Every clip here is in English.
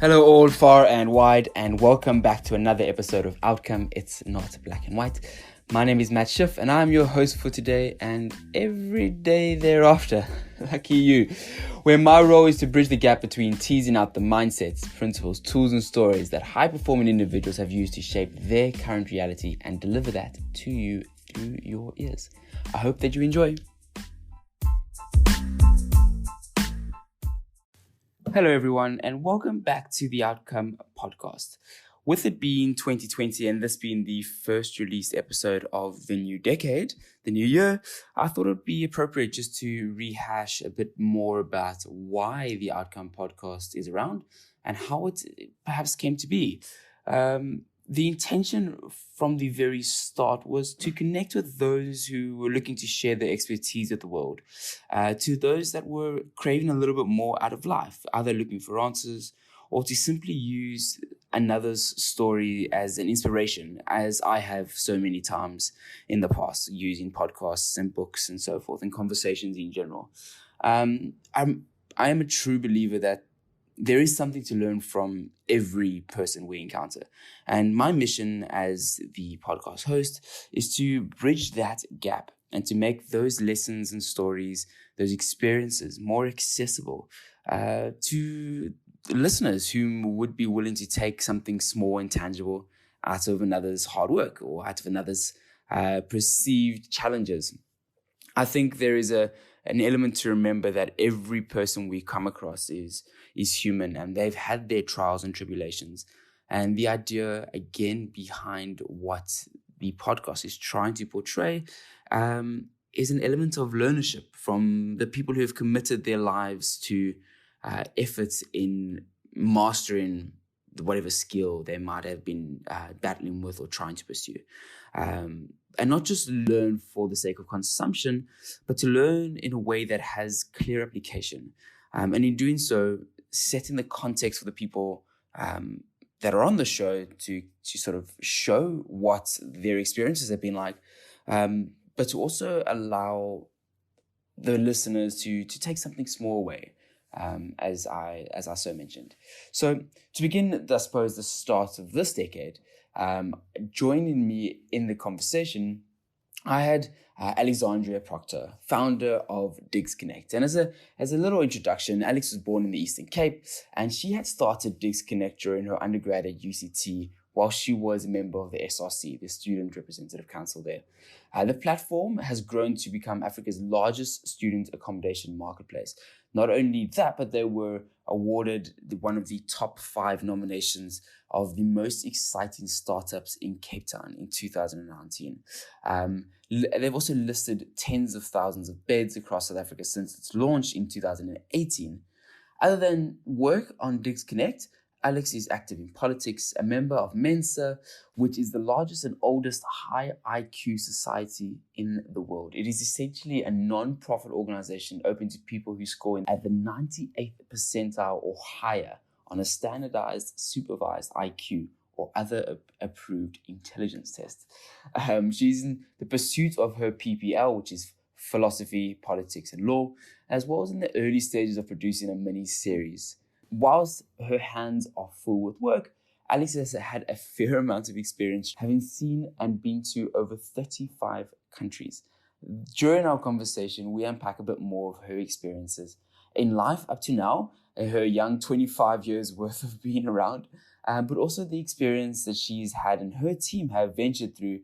Hello all far and wide, and welcome back to another episode of Outcome It's Not Black and White. My name is Matt Schiff and I'm your host for today and every day thereafter. Lucky you. Where my role is to bridge the gap between teasing out the mindsets, principles, tools and stories that high-performing individuals have used to shape their current reality and deliver that to you through your ears. I hope that you enjoy. Hello everyone and welcome back to the Outcome podcast. With it being 2020 and this being the first released episode of the new decade, the new year, I thought it would be appropriate just to rehash a bit more about why the Outcome podcast is around and how it perhaps came to be. The intention from the very start was to connect with those who were looking to share their expertise with the world, to those that were craving a little bit more out of life, either looking for answers or to simply use another's story as an inspiration, as I have so many times in the past, using podcasts and books and so forth, and conversations in general. I am a true believer that there is something to learn from every person we encounter. And my mission as the podcast host is to bridge that gap and to make those lessons and stories, those experiences more accessible to listeners who would be willing to take something small and tangible out of another's hard work or out of another's perceived challenges. I think there is an element to remember that every person we come across is human and they've had their trials and tribulations. And the idea, again, behind what the podcast is trying to portray is an element of learnership from the people who have committed their lives to efforts in mastering whatever skill they might have been battling with or trying to pursue. And not just learn for the sake of consumption, but to learn in a way that has clear application. And in doing so, setting the context for the people that are on the show to sort of show what their experiences have been like, but to also allow the listeners to take something small away, as I so mentioned. So to begin, I suppose, the start of this decade, joining me in the conversation, I had Alexandria Procter, founder of DigsConnect. And as a little introduction, Alex was born in the Eastern Cape, and she had started DigsConnect during her undergrad at UCT while she was a member of the SRC, the Student Representative Council there. The platform has grown to become Africa's largest student accommodation marketplace. Not only that, but they were awarded one of the top 5 nominations of the most exciting startups in Cape Town in 2019. They've also listed tens of thousands of beds across South Africa since its launch in 2018. Other than work on DigsConnect, Alex is active in politics, a member of Mensa, which is the largest and oldest high IQ society in the world. It is essentially a non-profit organization open to people who score at the 98th percentile or higher on a standardized supervised IQ or other approved intelligence test. She's in the pursuit of her PPL, which is philosophy, politics and law, as well as in the early stages of producing a mini-series. Whilst her hands are full with work, Alex has had a fair amount of experience, having seen and been to over 35 countries. During our conversation, we unpack a bit more of her experiences in life up to now, her young 25 years worth of being around, but also the experience that she's had and her team have ventured through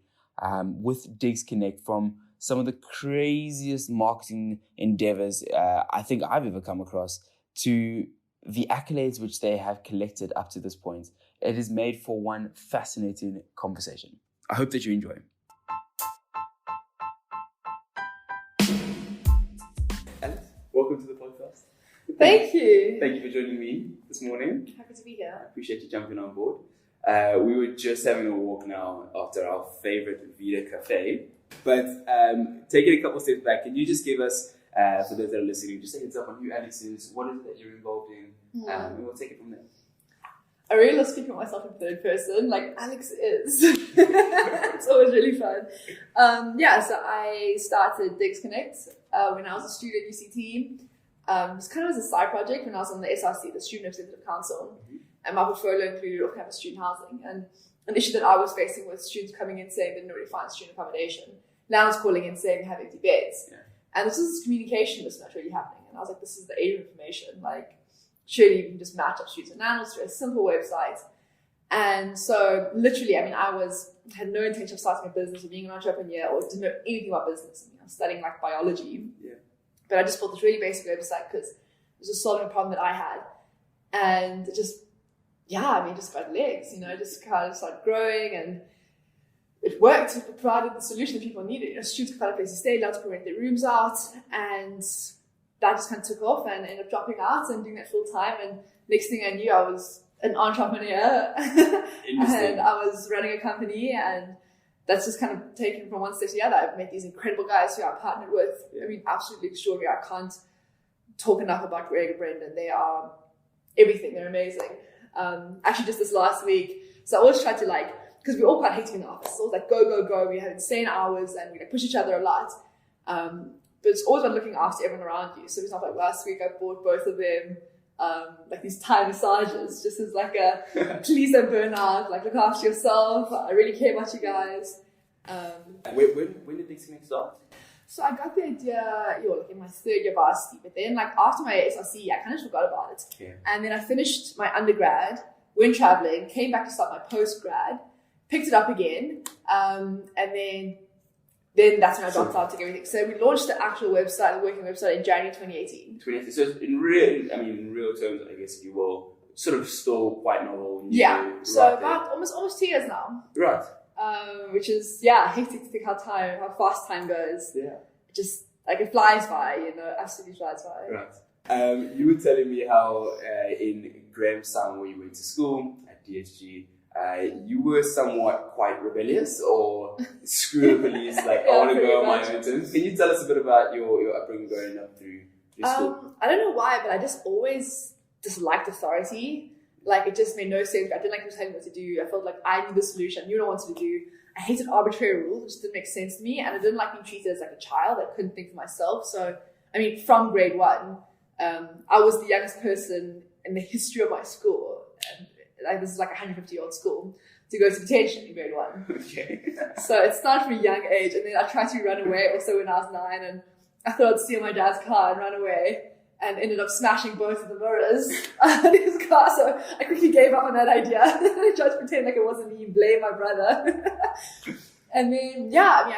with DigsConnect, from some of the craziest marketing endeavors I think I've ever come across to the accolades which they have collected up to this point. It is made for one fascinating conversation. I hope that you enjoy. Alice, welcome to the podcast. Thank you. Thank you for joining me this morning. Happy to be here. I appreciate you jumping on board. We were just having a walk now after our favorite Vita Cafe. But taking a couple steps back, can you just give us, for those that are listening, just a heads up on who Alex is, what is it that you're involved in, and we'll take it from there. I really love speaking of myself in third person, like Alex is. It's always really fun. So I started DigsConnect when I was a student at UCT. It kind of was a side project when I was on the SRC, the Student Representative Council. And my portfolio included off-campus student housing. And an issue that I was facing was students coming in saying they didn't really find student accommodation. Landlords calling in saying they have empty beds. Yeah. And this is communication that's not really happening. And I was like, this is the age of information. Like, surely you can just match up students and landlords through a simple website. And so literally, I mean, had no intention of starting a business or being an entrepreneur or didn't know anything about business. I mean, I was studying like biology. Yeah. But I just built this really basic website because it was just solving a problem that I had. And it just, just got legs, just kind of started growing, and it worked. It provided the solution that people needed. Students could find a place to stay, allowed to rent their rooms out, and that just kind of took off and ended up dropping out and doing that full time. And next thing I knew, I was an entrepreneur and I was running a company, and that's just kind of taken from one step to the other. I've met these incredible guys who I partnered with. I mean, absolutely extraordinary. I can't talk enough about Greg and Brendan. They are everything. They're amazing. Actually, just this last week, so I always try to because we all quite hate to be in the office. It's always like, go. We have insane hours and we push each other a lot. But it's always about looking after everyone around you. So for example, last week I bought both of them these Thai massages, just as like a please don't burn out, look after yourself. I really care about you guys. When did DigsConnect start? So I got the idea, in my third year varsity, but then after my SRC, I kind of forgot about it. Yeah. And then I finished my undergrad, went traveling, came back to start my postgrad, picked it up again, and then that's when I dropped out to everything. So we launched the actual website, the working website, in January 2018. So in real terms, I guess you will sort of still quite novel. Yeah. So about almost 2 years now. Right. Which is hectic to think how fast time goes. Yeah. Just it flies by, absolutely flies by. Right. You were telling me how in Grahamstown, where you went to school at DHG, you were somewhat quite rebellious, or screw the police, I want to go on my own terms. Can you tell us a bit about your upbringing growing up through school? I don't know why, but I just always disliked authority. It just made no sense. I didn't like telling me what to do. I felt like I knew the solution. I knew what I wanted to do. I hated arbitrary rules, which didn't make sense to me. And I didn't like being treated as a child. I couldn't think for myself. So, from grade 1, I was the youngest person in the history of my school. And, this is 150-year-old school, to go to detention in grade 1. Okay. So it started from a young age. And then I tried to run away also when I was 9. And I thought I'd steal my dad's car and run away. And ended up smashing both of the mirrors in his car. So I quickly gave up on that idea. I tried to pretend like it wasn't me, blame my brother. And then, I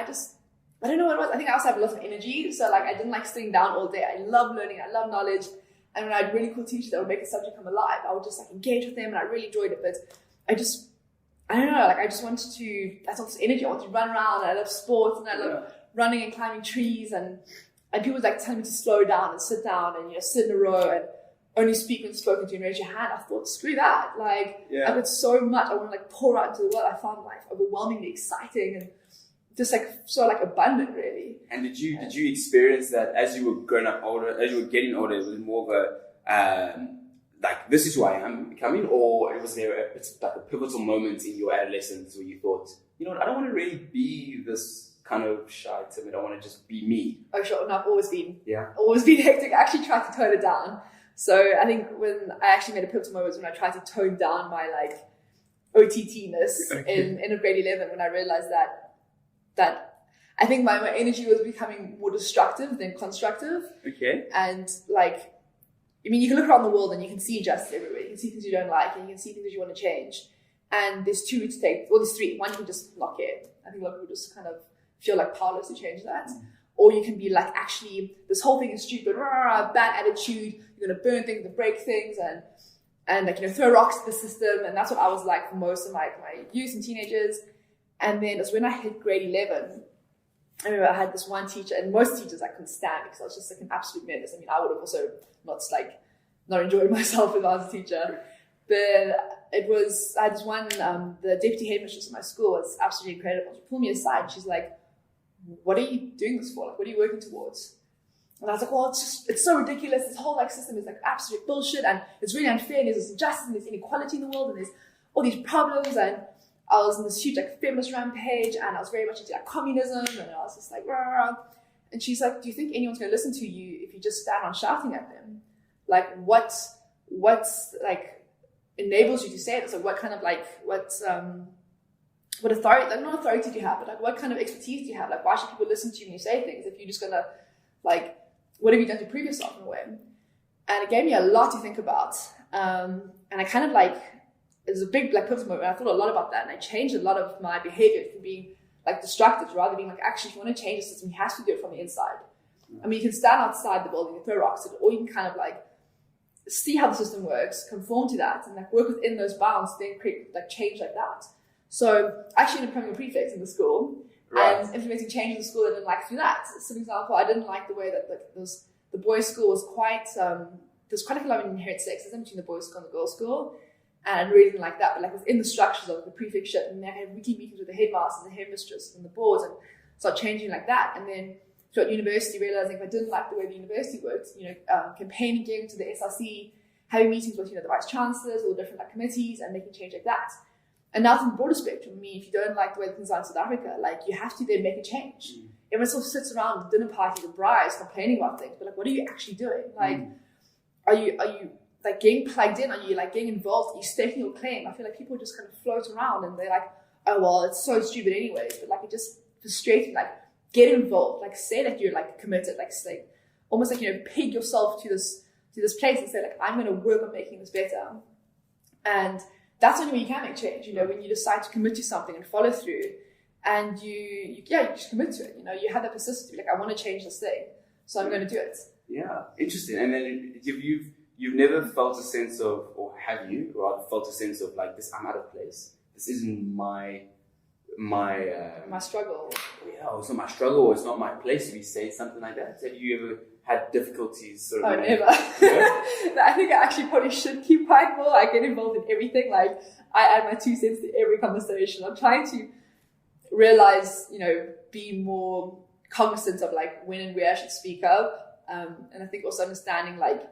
don't know what it was. I think I also have a lot of energy. So I didn't like sitting down all day. I love learning. I love knowledge. And when I had really cool teachers that would make a subject come alive, I would just engage with them, and I really enjoyed it. But I don't know, I just wanted to, that's also energy. I wanted to run around. I love sports, and I love running and climbing trees, and people would telling me to slow down and sit down and sit in a row and only speak when spoken to and raise your hand. I thought, screw that. I've got so much I want to pour out into the world. I found life overwhelmingly exciting and just so abundant, really. And did you experience that as you were growing up older, as you were getting older? It was more of a this is who I am becoming, or was there a pivotal moment in your adolescence where you thought, I don't want to really be this kind of shy, timid. I want to just be me. Oh, sure. No, I've always been hectic. I actually tried to tone it down. So I think when I actually made a pivotal moment was when I tried to tone down my OTT-ness in grade 11, when I realized that I think my energy was becoming more destructive than constructive. Okay. And you can look around the world and you can see injustice everywhere. You can see things you don't like, and you can see things that you want to change. And there's 2 routes to take. Well, there's 3. One, you can just not care. I think a lot of people just kind of feel powerless to change that. Or you can be actually, this whole thing is stupid, bad attitude, you're going to burn things and break things and throw rocks at the system. And that's what I was like for most of my youth and teenagers. And then it was when I hit grade 11, I remember I had this one teacher, and most teachers I couldn't stand because I was just an absolute menace. I would have also not enjoyed myself if I was a teacher. But I had this one, the deputy headmistress at my school was absolutely incredible. She pulled me aside and she's like, what are you doing this for? What are you working towards? And I was like, well, it's so ridiculous. This whole system is absolute bullshit, and it's really unfair, and there's injustice, and there's inequality in the world, and there's all these problems. And I was in this huge feminist rampage, and I was very much into communism, and I was just rah. And she's like, do you think anyone's going to listen to you if you just stand on shouting at them? enables you to say this? Like what kind of like what authority, like not authority do you have, but like what kind of expertise do you have? Like why should people listen to you when you say things if you're just gonna like what have you done to prove yourself in a way? And it gave me a lot to think about. And I kind of like it was a big like pivotal moment. I thought a lot about that, and I changed a lot of my behavior from being like destructive to rather being like actually if you want to change the system, you have to do it from the inside. I mean, you can stand outside the building and throw rocks at it, or you can kind of like see how the system works, conform to that, and like work within those bounds, then create like change like that. So I actually ended up becoming a prefect in the school and implementing change in the school I didn't like through that. So for example, I didn't like the way that the boys' school was quite, there's quite a lot of inherent sexism between the boys' school and the girls' school. And I really didn't like that, but like within the structures of the prefectship, and then I had weekly meetings with the headmasters and headmistresses and the boards and start changing like that. And then throughout university, realizing if I didn't like the way the university worked, campaigning, getting to the SRC, having meetings with, the vice chancellors or different like committees and making change like that. And now from the broader spectrum, I mean, if you don't like the way things are in South Africa, like you have to then make a change. Everyone sort of sits around at dinner parties and brides complaining about things, but like, what are you actually doing? Like, are you like getting plugged in? Are you like getting involved? Are you staking your claim? I feel like people just kind of float around and they're like, oh, well, it's so stupid anyways. But like, it just frustrates me. Like, get involved. Like, say that you're like committed. Like, say, almost like, peg yourself to this place and say like, I'm going to work on making this better. And that's only when you can make change. When you decide to commit to something and follow through, and you just commit to it. You have that persistence. Like, I want to change this thing, so I'm going to do it. Yeah, interesting. And then you've never felt a sense of, or have you, rather felt a sense of like this? I'm out of place. This isn't my struggle. Yeah, it's not my struggle, or it's not my place to be saying something like that. Have you ever had difficulties? Sort of never. I think I actually probably should keep quiet more. I get involved in everything. Like, I add my 2 cents to every conversation. I'm trying to realize, be more cognizant of like when and where I should speak up. And I think also understanding like,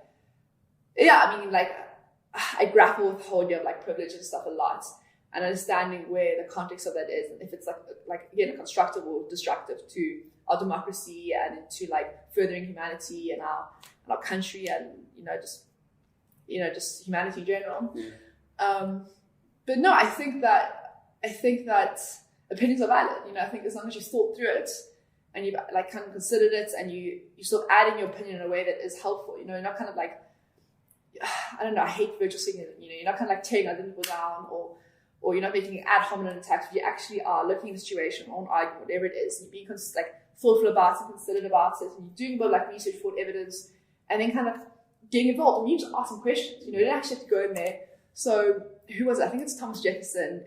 I grapple with the whole idea of like privilege and stuff a lot, and understanding where the context of that is, and if it's like again, constructive or destructive to our democracy and into like furthering humanity and our country and just humanity in general. But no, I think that opinions are valid. I think as long as you thought through it and you've like kind of considered it and you sort of add in your opinion in a way that is helpful. You're not kind of like, I don't know, I hate virtual signaling. You're not kind of like tearing other people down or you're not making ad hominem attacks. You actually are looking at the situation, or an argument, whatever it is, and you're being like thoughtful about it, considered about it, and you're doing a bit like research for evidence, and then kind of getting involved. And you just ask some questions. You don't actually have to go in there. So who was it? I think it's Thomas Jefferson.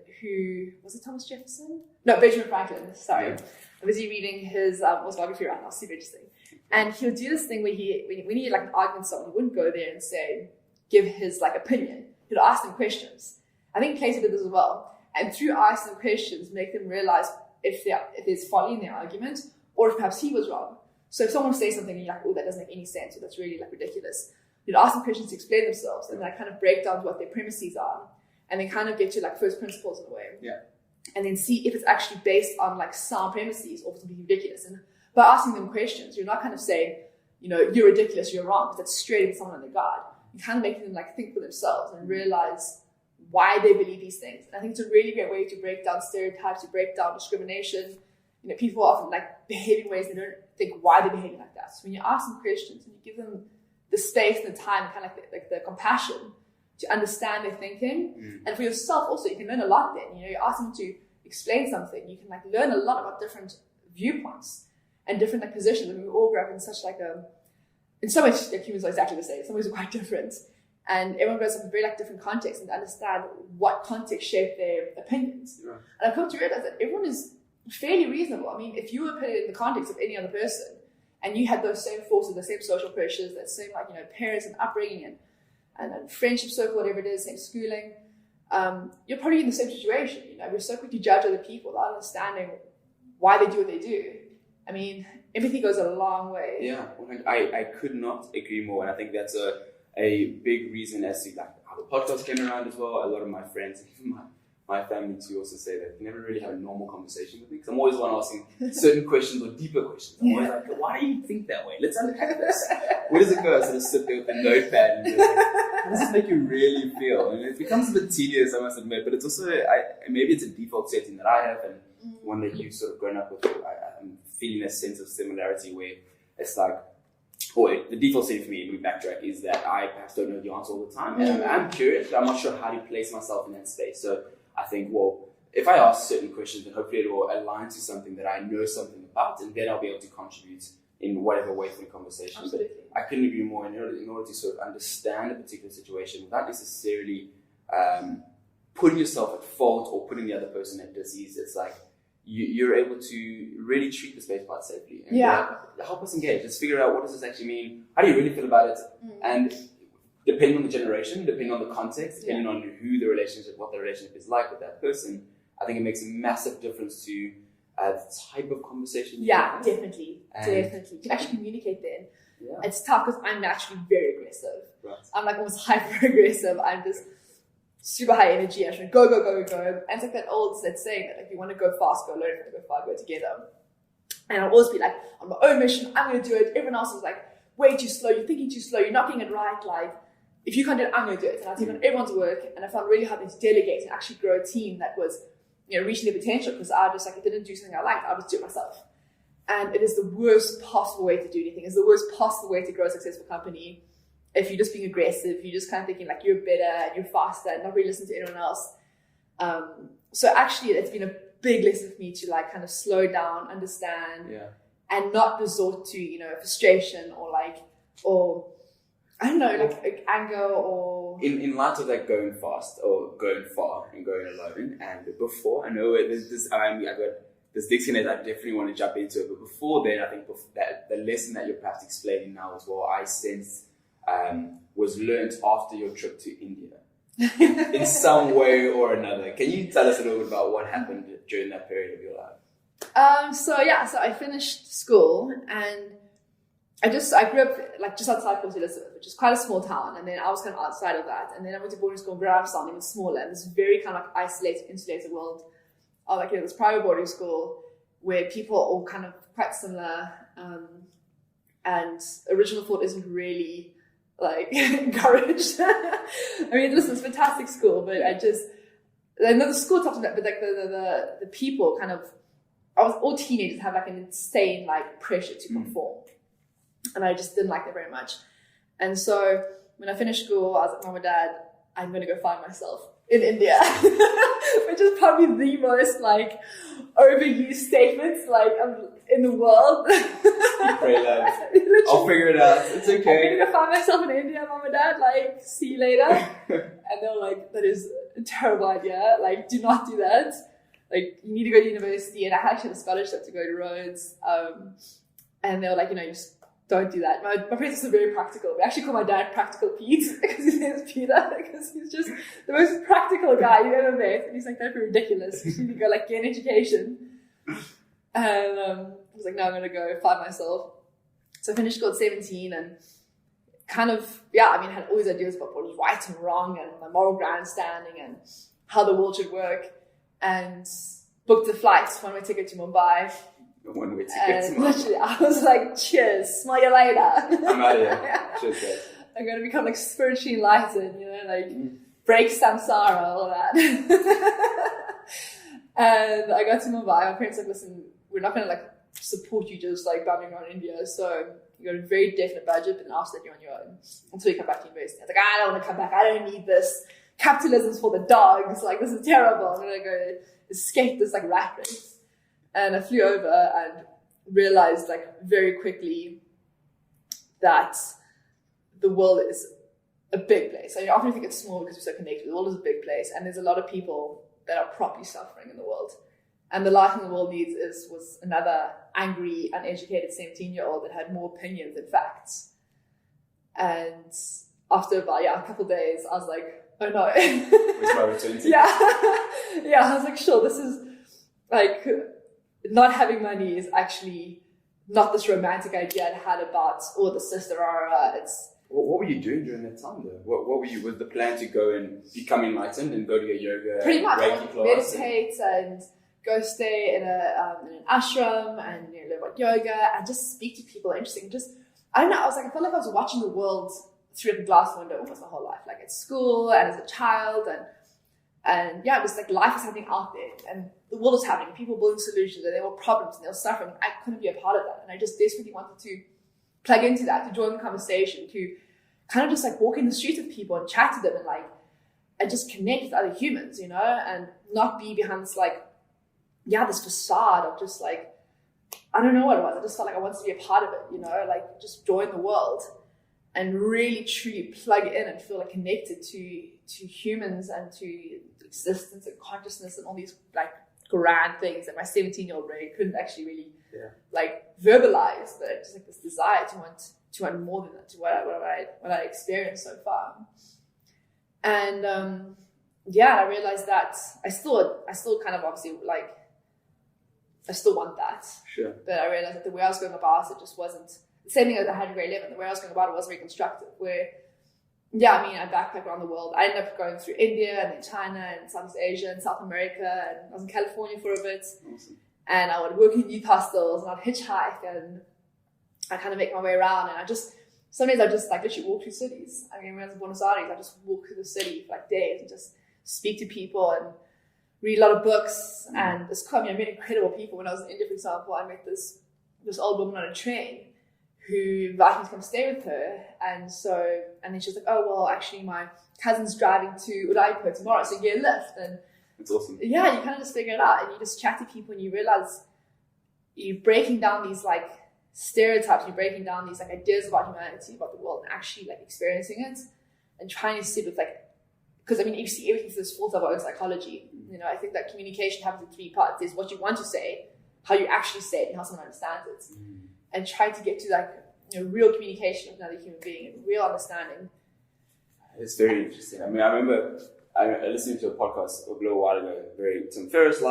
Was it Thomas Jefferson? No, Benjamin Franklin. Sorry. I was reading his autobiography right now. Super interesting. And he'll do this thing where when he had like an argument with someone, he wouldn't go there and say, give his like opinion. He'd ask them questions. I think Plato did this as well. And through asking them questions, make them realize if there's folly in their argument, or if perhaps he was wrong. So if someone says something and you're like, oh, that doesn't make any sense, or that's really like ridiculous, you'd ask them questions to explain themselves, and then I kind of break down what their premises are, and then kind of get to like first principles in a way. Yeah. And then see if it's actually based on like sound premises or something ridiculous. And by asking them questions, you're not kind of saying, you're ridiculous, you're wrong, because that's straight at someone on their guard. You're kind of making them like think for themselves and realize why they believe these things. And I think it's a really great way to break down stereotypes, to break down discrimination. People are often like behave in ways they don't think why they're behaving like that. So when you ask them questions and you give them the space and the time, kind of like the compassion to understand their thinking, and for yourself also, you can learn a lot then. You ask them to explain something, you can like learn a lot about different viewpoints and different like positions. And we all grow up in such like in some ways like, humans are exactly the same, in some ways are quite different. And everyone grows up in very like different contexts, and to understand what context shape their opinions. Right. And I've come to realize that everyone is fairly reasonable. I mean, if you were put in the context of any other person and you had those same forces, the same social pressures, that same like, parents and upbringing and friendship circle, whatever it is, same schooling, you're probably in the same situation. We're so quick to judge other people without understanding why they do what they do. I mean, empathy goes a long way. Yeah, I could not agree more. And I think that's a big reason as to like how the podcast came around as well. A lot of my friends, my family too also say that you never really have a normal conversation with me, because I'm always one asking certain questions or deeper questions. I'm always like, why do you think that way? Let's unpack this. Where does it go? I sort of sit there with a notepad and be like, how does this make you really feel? And it becomes a bit tedious, I must admit, but it's also, maybe it's a default setting that I have and one that you've sort of grown up with. I'm feeling a sense of similarity where it's like, the default setting for me, and we backtrack, is that I perhaps don't know the answer all the time. And I'm curious, but I'm not sure how to place myself in that space. So I think, well, if I ask certain questions, then hopefully it will align to something that I know something about, and then I'll be able to contribute in whatever way to the conversation. Absolutely. But I couldn't agree more. In order to sort of understand a particular situation without necessarily putting yourself at fault or putting the other person at disease, it's like you're able to really treat the space part safely. And help us engage. Let's figure out, what does this actually mean? How do you really feel about it? And depending on the generation, depending on the context, depending on what the relationship is like with that person, I think it makes a massive difference to the type of conversation. Definitely. To actually communicate then. Yeah. It's tough because I'm naturally very aggressive. Right. I'm like almost hyper aggressive. I'm just super high energy. I should go. And it's like that saying that, like, you want to go fast, go alone. If you want to go far, go together. And I'll always be like, on my own mission, I'm going to do it. Everyone else is like, way too slow. You're thinking too slow. You're not getting it right. Like, if you can't do it, I'm going to do it. And I take on everyone's work. And I found really hard to delegate and actually grow a team that was, reaching their potential, because I just I didn't do something I liked. I just do it myself. And it is the worst possible way to do anything. It's the worst possible way to grow a successful company. If you're just being aggressive, you're just kind of thinking like you're better and you're faster and not really listening to anyone else. So actually, it's been a big lesson for me to like kind of slow down, understand, and not resort to, frustration or I don't know, like anger or... In light of like going fast or going far and going alone, and before, I know there's this, I got this DigsConnect, I definitely want to jump into it, but before then, I think that the lesson that you're perhaps explaining now as well, I sense was learned after your trip to India in some way or another. Can you tell us a little bit about what happened during that period of your life? So I finished school, and I grew up like just outside Port Elizabeth, which is quite a small town, and then I was kind of outside of that, and then I went to boarding school in Grahamstown, even smaller, and this very kind of like isolated, insulated world of like this private boarding school where people are all kind of quite similar, and original thought isn't really like encouraged. I mean, listen, it's a fantastic school, but I know the school talks about, but like the people kind of, all teenagers have like an insane like pressure to conform. And I just didn't like that very much. And so when I finished school, I was like, Mom and Dad, I'm going to go find myself in India, which is probably the most like overused statements like in the world. Pray, love. I'll figure it out. It's okay. I'm going to go find myself in India, Mom and Dad. Like, see you later. And they're like, that is a terrible idea. Like, do not do that. Like, you need to go to university. And I actually had a scholarship to go to Rhodes. And they were like, you just don't do that. My parents are very practical. We actually call my dad Practical Pete because his name is Peter, because he's just the most practical guy you've ever met. And he's like, that'd be ridiculous. You need to go like get an education. And I was like, no, I'm going to go find myself. So I finished school at 17 and kind of, had all these ideas about what was right and wrong and my moral grandstanding and how the world should work, and booked a flight, one-way ticket to Mumbai. One way to get to literally, I was like, cheers, smell you later. I'm out of here. Cheers, guys. I'm going to become like spiritually enlightened, break samsara, all of that. And I got to Mumbai. My parents were like, listen, we're not going to like support you just like bumming around India. So you got a very definite budget, but then after that you're on your own until you come back to university. I was like, I don't want to come back. I don't need this. Capitalism's for the dogs. Like, this is terrible. I'm going to go escape this like rat race. And I flew over and realized like very quickly that the world is a big place. I often think it's small because we're so connected. The world is a big place, and there's a lot of people that are properly suffering in the world. And the last thing the world needs was another angry, uneducated 17-year-old that had more opinions than facts. And after about a couple of days, I was like, oh no. Which my opportunity. I was like, sure, this is like, not having money is actually not this romantic idea I had about, the sister aura. What were you doing during that time though? What were you, was the plan to go and become enlightened and go to a yoga pretty much Reiki class? Meditate and go stay in an ashram and learn about yoga and just speak to people interesting. Just, I don't know, I felt like I was watching the world through a glass window almost my whole life, like at school and as a child, and yeah, it was like life is happening out there and the world is happening, people building solutions, and there were problems and there was suffering. I couldn't be a part of that, and I just desperately wanted to plug into that, to join the conversation, to kind of just like walk in the streets with people and chat to them and just connect with other humans, you know, and not be behind this this facade of just like, I don't know what it was. I just felt like I wanted to be a part of it, you know, like just join the world and really truly plug in and feel like connected to humans and to existence and consciousness and all these like grand things that my 17-year-old brain couldn't actually really like verbalize, but just like this desire to want more than that, to what I experienced so far. And I realized that I still kind of obviously like I still want that. Sure. But I realized that the way I was going about it just wasn't the same thing as I had in grade 11. The way I was going about it wasn't very constructive. Where, I backpacked around the world. I ended up going through India and then China and Southeast Asia and South America, and I was in California for a bit. Awesome. And I would work in youth hostels and I'd hitchhike and I kind of make my way around. And some days I just like literally walk through cities. I mean, when I was in Buenos Aires, I just walk through the city for like days and just speak to people and read a lot of books. And I met incredible people. When I was in India, for example, I met this old woman on a train who invited me to come stay with her. And then she was like, oh, well, actually my cousin's driving to Udaipur tomorrow, so get a lift. And it's awesome. Yeah, you kind of just figure it out and you just chat to people and you realize you're breaking down these like stereotypes, you're breaking down these like ideas about humanity, about the world, and actually like experiencing it and trying to see with like, because I mean, you see everything through this full of our own psychology. You know, I think that communication happens in 3 parts. There's what you want to say, how you actually say it, and how someone understands it. And try to get to like, real communication with another human being and real understanding. It's very interesting. I mean, I remember I listened to a podcast a little while ago, very Tim Ferriss,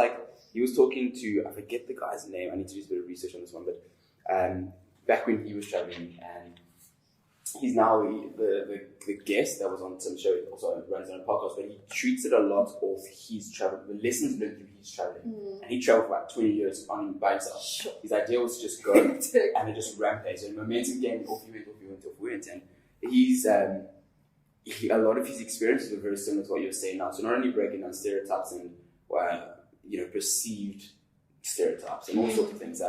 he was talking to, I forget the guy's name, I need to do a bit of research on this one, but back when he was traveling, and he's now the guest that was on some show, also runs on a podcast, but he treats it a lot of his travel, the lessons learned through his traveling. And he traveled for like 20 years by himself. Sure. His idea was to just go and it just rampage. And momentum gained, off he went. And he's, a lot of his experiences were very similar to what you're saying now. So not only breaking down stereotypes and, perceived stereotypes and all sorts of things.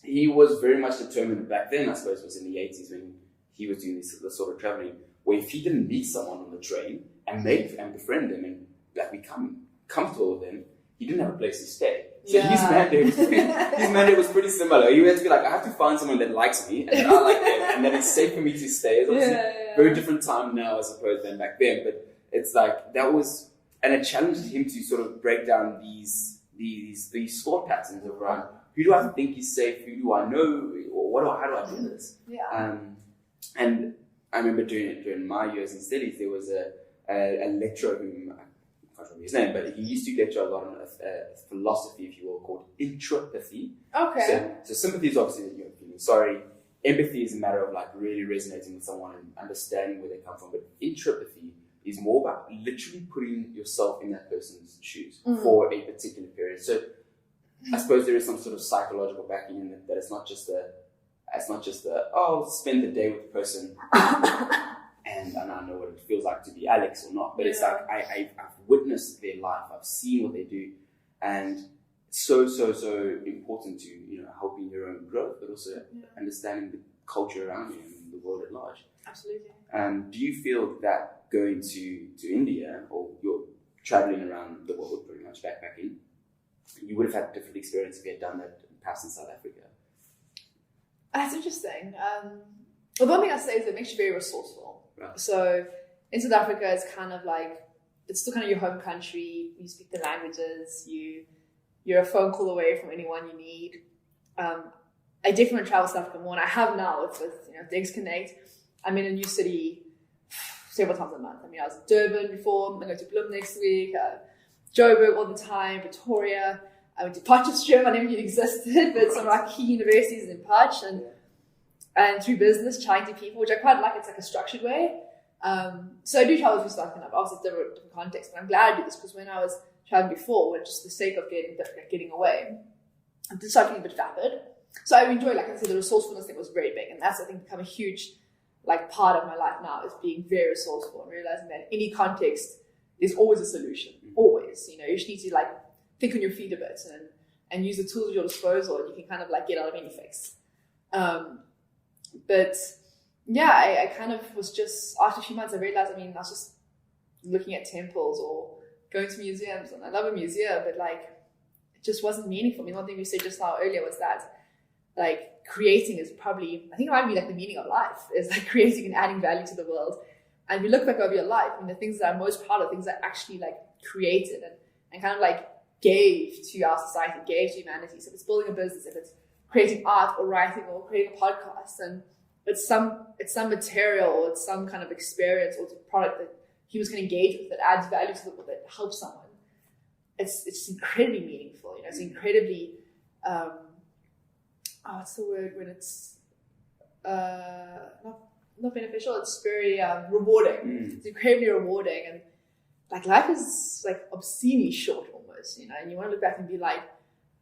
He was very much determined back then, I suppose it was in the 80s when he was doing this sort of traveling, where if he didn't meet someone on the train and befriend them and become comfortable with them, he didn't have a place to stay. So his mandate was pretty similar. He had to be like, I have to find someone that likes me and that I like them and that it's safe for me to stay. It's obviously very different time now, I suppose, than back then. But it's like that was, and it challenged him to sort of break down these thought patterns around who do I think is safe, who do I know, or how do I do this? And I remember during my years in studies, there was a lecturer whom I can't remember his name, but he used to lecture a lot on a philosophy, if you will, called intrapathy. Okay. So sympathy is obviously you're feeling sorry. Empathy is a matter of like really resonating with someone and understanding where they come from. But intrapathy is more about literally putting yourself in that person's shoes for a particular period. So I suppose there is some sort of psychological backing in it, that it's not just spend the day with the person and I know what it feels like to be Alex or not. But it's like I've witnessed their life, I've seen what they do, and it's so important to helping your own growth, but also understanding the culture around you and the world at large. Absolutely. Do you feel that going to India, or you're traveling around the world pretty much backpacking, you would have had a different experience if you had done that perhaps in South Africa? That's interesting. Well, one thing I say is it makes you very resourceful. Right. So in South Africa, it's kind of like, it's still kind of your home country. You speak the languages. You're a phone call away from anyone you need. I definitely travel to South Africa more, and I have now with DigsConnect. I'm in a new city several times a month. I mean, I was in Durban before. I'm going to Bloem next week. Joburg all the time. Pretoria. I went to Potchefstroom. I never knew it existed, but some of our key universities in Potch. And and through business, chatting to people, which I quite like. It's like a structured way. So I do travel through stuff, and obviously different context, but I'm glad I do this because when I was traveling before, with just the sake of getting away, I did start feeling a bit vapid. So I enjoy, like I said, the resourcefulness thing was very big, and that's, I think, become a huge like part of my life now, is being very resourceful and realizing that in any context there's always a solution. Always, you just need to like think on your feet a bit and use the tools at your disposal, and you can kind of like get out of any fix. But yeah, I kind of was just, after a few months I realized, I was just looking at temples or going to museums, and I love a museum, but like it just wasn't meaningful. One thing we said just now earlier was that like creating is probably, I think it might be like the meaning of life, is like creating and adding value to the world. And if you look back over your life, the things that I'm most proud of, things that actually like created and kind of like gave to our society, gave to humanity. So if it's building a business, if it's creating art or writing or creating a podcast, and it's some material or it's some kind of experience or it's a product that humans can engage with, that adds value to the world, that helps someone. It's incredibly meaningful. It's incredibly what's the word when it's not beneficial? It's very rewarding. It's incredibly rewarding, and like life is like obscenely short almost, and you want to look back and be like,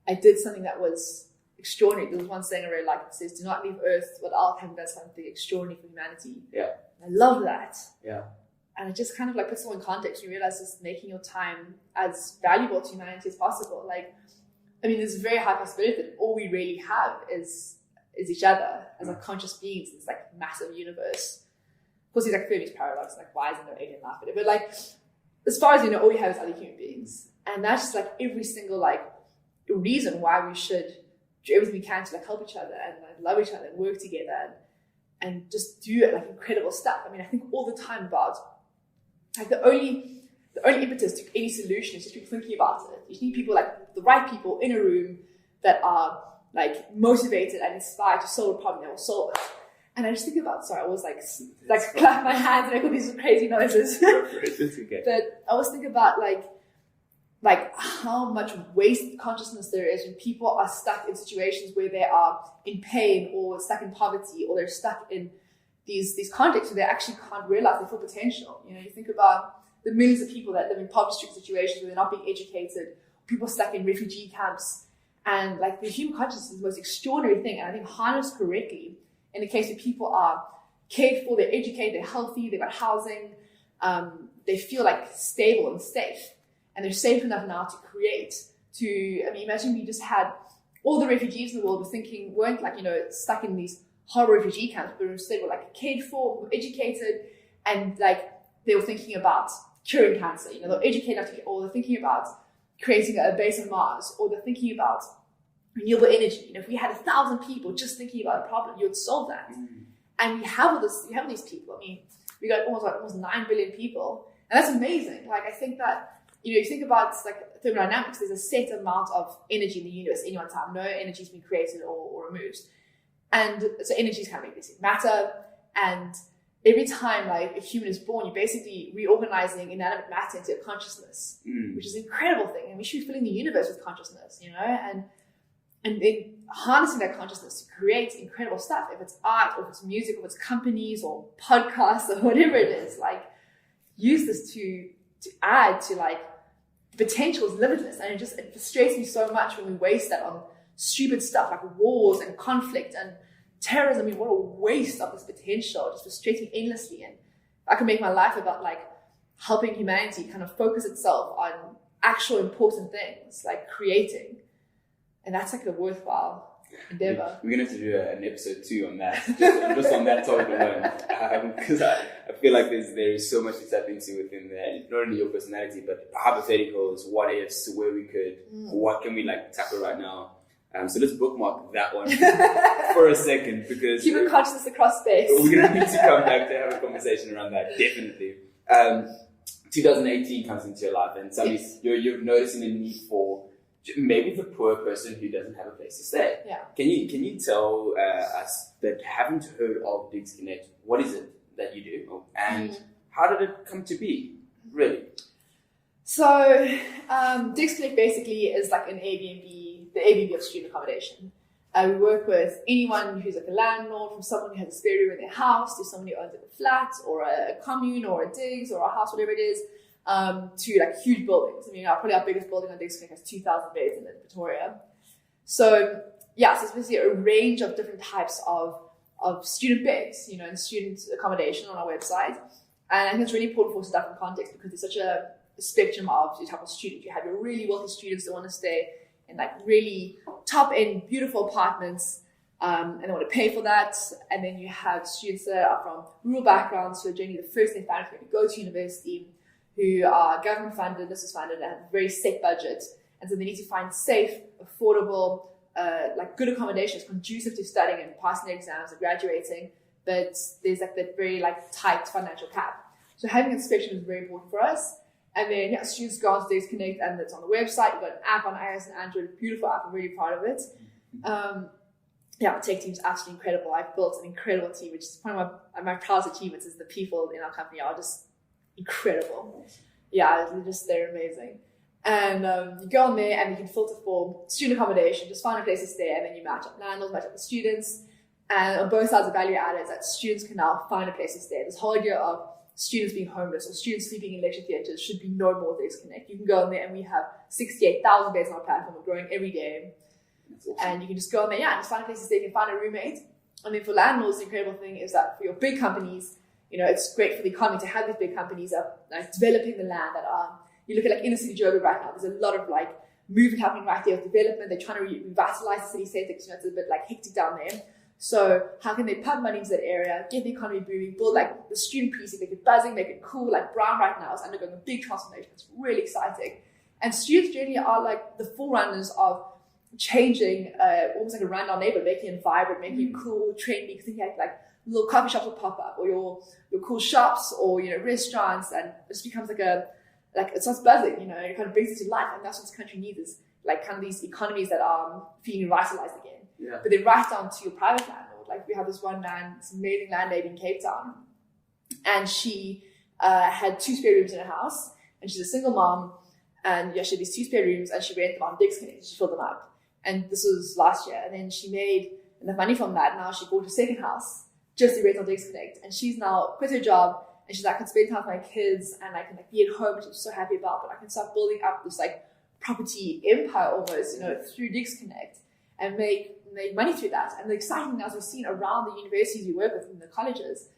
I did something that was extraordinary. There was one saying I really liked, it says, "Do not leave Earth without having done something extraordinary for humanity." Yeah, I love that. Yeah, and it just kind of like puts it all in context. You realize just making your time as valuable to humanity as possible. Like, there's a very high possibility that all we really have is each other as like conscious beings in this like massive universe. Of course, there's like Fermi's paradox, like why isn't there alien life? But like, as far as all we have is other human beings, and that's just like every single like reason why we should do everything we can to like help each other and like love each other and work together and just do like incredible stuff. I think all the time about like the only impetus to any solution is just people thinking about it. You need people, like the right people in a room that are like motivated and inspired to solve a problem. They will solve it. And I just think about, sorry, I always like clap my hands and make all these crazy noises. It's okay. But I always think about like how much waste consciousness there is when people are stuck in situations where they are in pain or stuck in poverty, or they're stuck in these contexts where they actually can't realize their full potential. You think about the millions of people that live in poverty situations where they're not being educated, people stuck in refugee camps, and like the human consciousness is the most extraordinary thing. And I think harnessed correctly, in the case where people are cared for, they're educated, they're healthy, they've got housing, they feel like stable and safe, and they're safe enough now to create. Imagine we just had all the refugees in the world weren't like stuck in these horrible refugee camps, but instead were like cared for, were educated, and like they were thinking about curing cancer. They're educated enough or they're thinking about creating a base on Mars, or they're thinking about renewable energy. If we had 1,000 people just thinking about a problem, you would solve that. And we have all this. We have these people. We got almost 9 billion people, and that's amazing. Like I think that you think about like thermodynamics. There's a set amount of energy in the universe at any one time. No energy has been created or removed, and so energy is kind of basically matter. And every time like a human is born, you're basically reorganizing inanimate matter into a consciousness, which is an incredible thing. And we should be filling the universe with consciousness, and then harnessing that consciousness to create incredible stuff. If it's art, or if it's music, or if it's companies or podcasts or whatever it is, like use this to add to like the potential is limitless. And it frustrates me so much when we waste that on stupid stuff like wars and conflict and terrorism. What a waste of this potential, just frustrating endlessly. And I can make my life about like helping humanity kind of focus itself on actual important things like creating, and that's like a worthwhile endeavor. We're gonna have to do an episode 2 on that, just on that topic alone, because I feel like there is so much to tap into within there, not only your personality but hypotheticals, what ifs, where we could, what can we like tackle right now. So let's bookmark that one for a second, because human consciousness across space. We're going to need to come back to have a conversation around that, definitely. 2018 comes into your life, and suddenly you're noticing the need for maybe the poor person who doesn't have a place to stay. Yeah. Can you tell us that haven't heard of DigsConnect, what is it that you do, and how did it come to be, really? So DigsConnect basically is like an Airbnb, the Airbnb of student accommodation. We work with anyone who's like a landlord, from someone who has a spare room in their house, to someone who owns like a flat or a commune or a digs or a house, whatever it is, to like huge buildings. I mean, probably our biggest building on DigsConnect has 2,000 beds in Pretoria. So yeah, so it's basically a range of different types of student beds, you know, and student accommodation on our website. And I think it's really important for stuff in context, because there's such a spectrum of the type of student. You have your really wealthy students that want to stay in like really top-end, beautiful apartments, and they want to pay for that. And then you have students that are from rural backgrounds who are generally the first thing found to go to university, who are government funded, business funded, and have a very set budget. And so they need to find safe, affordable, like good accommodations conducive to studying and passing their exams and graduating. But there's like that very like tight financial cap. So having a spectrum is very important for us. And then yeah, students go on to DigsConnect, and it's on the website. We've got an app on iOS and Android, beautiful app. I'm really proud of it. Yeah, our tech team is absolutely incredible. I've built an incredible team, which is one of my proudest achievements. Is the people in our company are just incredible. Yeah, they're amazing. And you go on there and you can filter for student accommodation, just find a place to stay, and then you match up landlords, match up the students. And on both sides of value added, that students can now find a place to stay. This whole idea of students being homeless or students sleeping in lecture theatres should be no more DigsConnect. You can go on there, and we have 68,000 beds on our platform. We're growing every day. Awesome. And you can just go on there, and just find a place to stay. You can find a roommate. And then for landlords, the incredible thing is that for your big companies, you know, it's great for the economy to have these big companies that are like developing the land, that are, you look at like inner city Joburg right now, there's a lot of like movement happening right there with development. They're trying to revitalize the city centre, because you know, it's a bit like hectic down there. So how can they pump money into that area, get the economy booming, build like the student precinct, make it buzzing, make it cool. Like Brown right now is undergoing a big transformation. It's really exciting. And students generally are like the forerunners of changing almost like a rundown neighborhood, making it vibrant, making it cool, trendy, because then you have like little coffee shops will pop up, or your cool shops, or you know, restaurants, and it just becomes like it starts buzzing, you know, it kind of brings it to life. And that's what this country needs, is like kind of these economies that are feeling revitalized again. Yeah. But then right down to your private landlord. Like we have this one man, this amazing landlady in Cape Town, and she had 2 spare rooms in her house, and she's a single mom, and yeah, she had these 2 spare rooms, and she rented them on DigsConnect. She filled them up, and this was last year. And then she made enough money from that. Now she bought a second house just to rent on DigsConnect, and she's now quit her job, and she's like, I can spend time with my kids, and I can like be at home, which I'm so happy about. But I can start building up this like property empire almost, you know, through DigsConnect, and make money through that. And the exciting thing, as we've seen around the universities we work with and the colleges,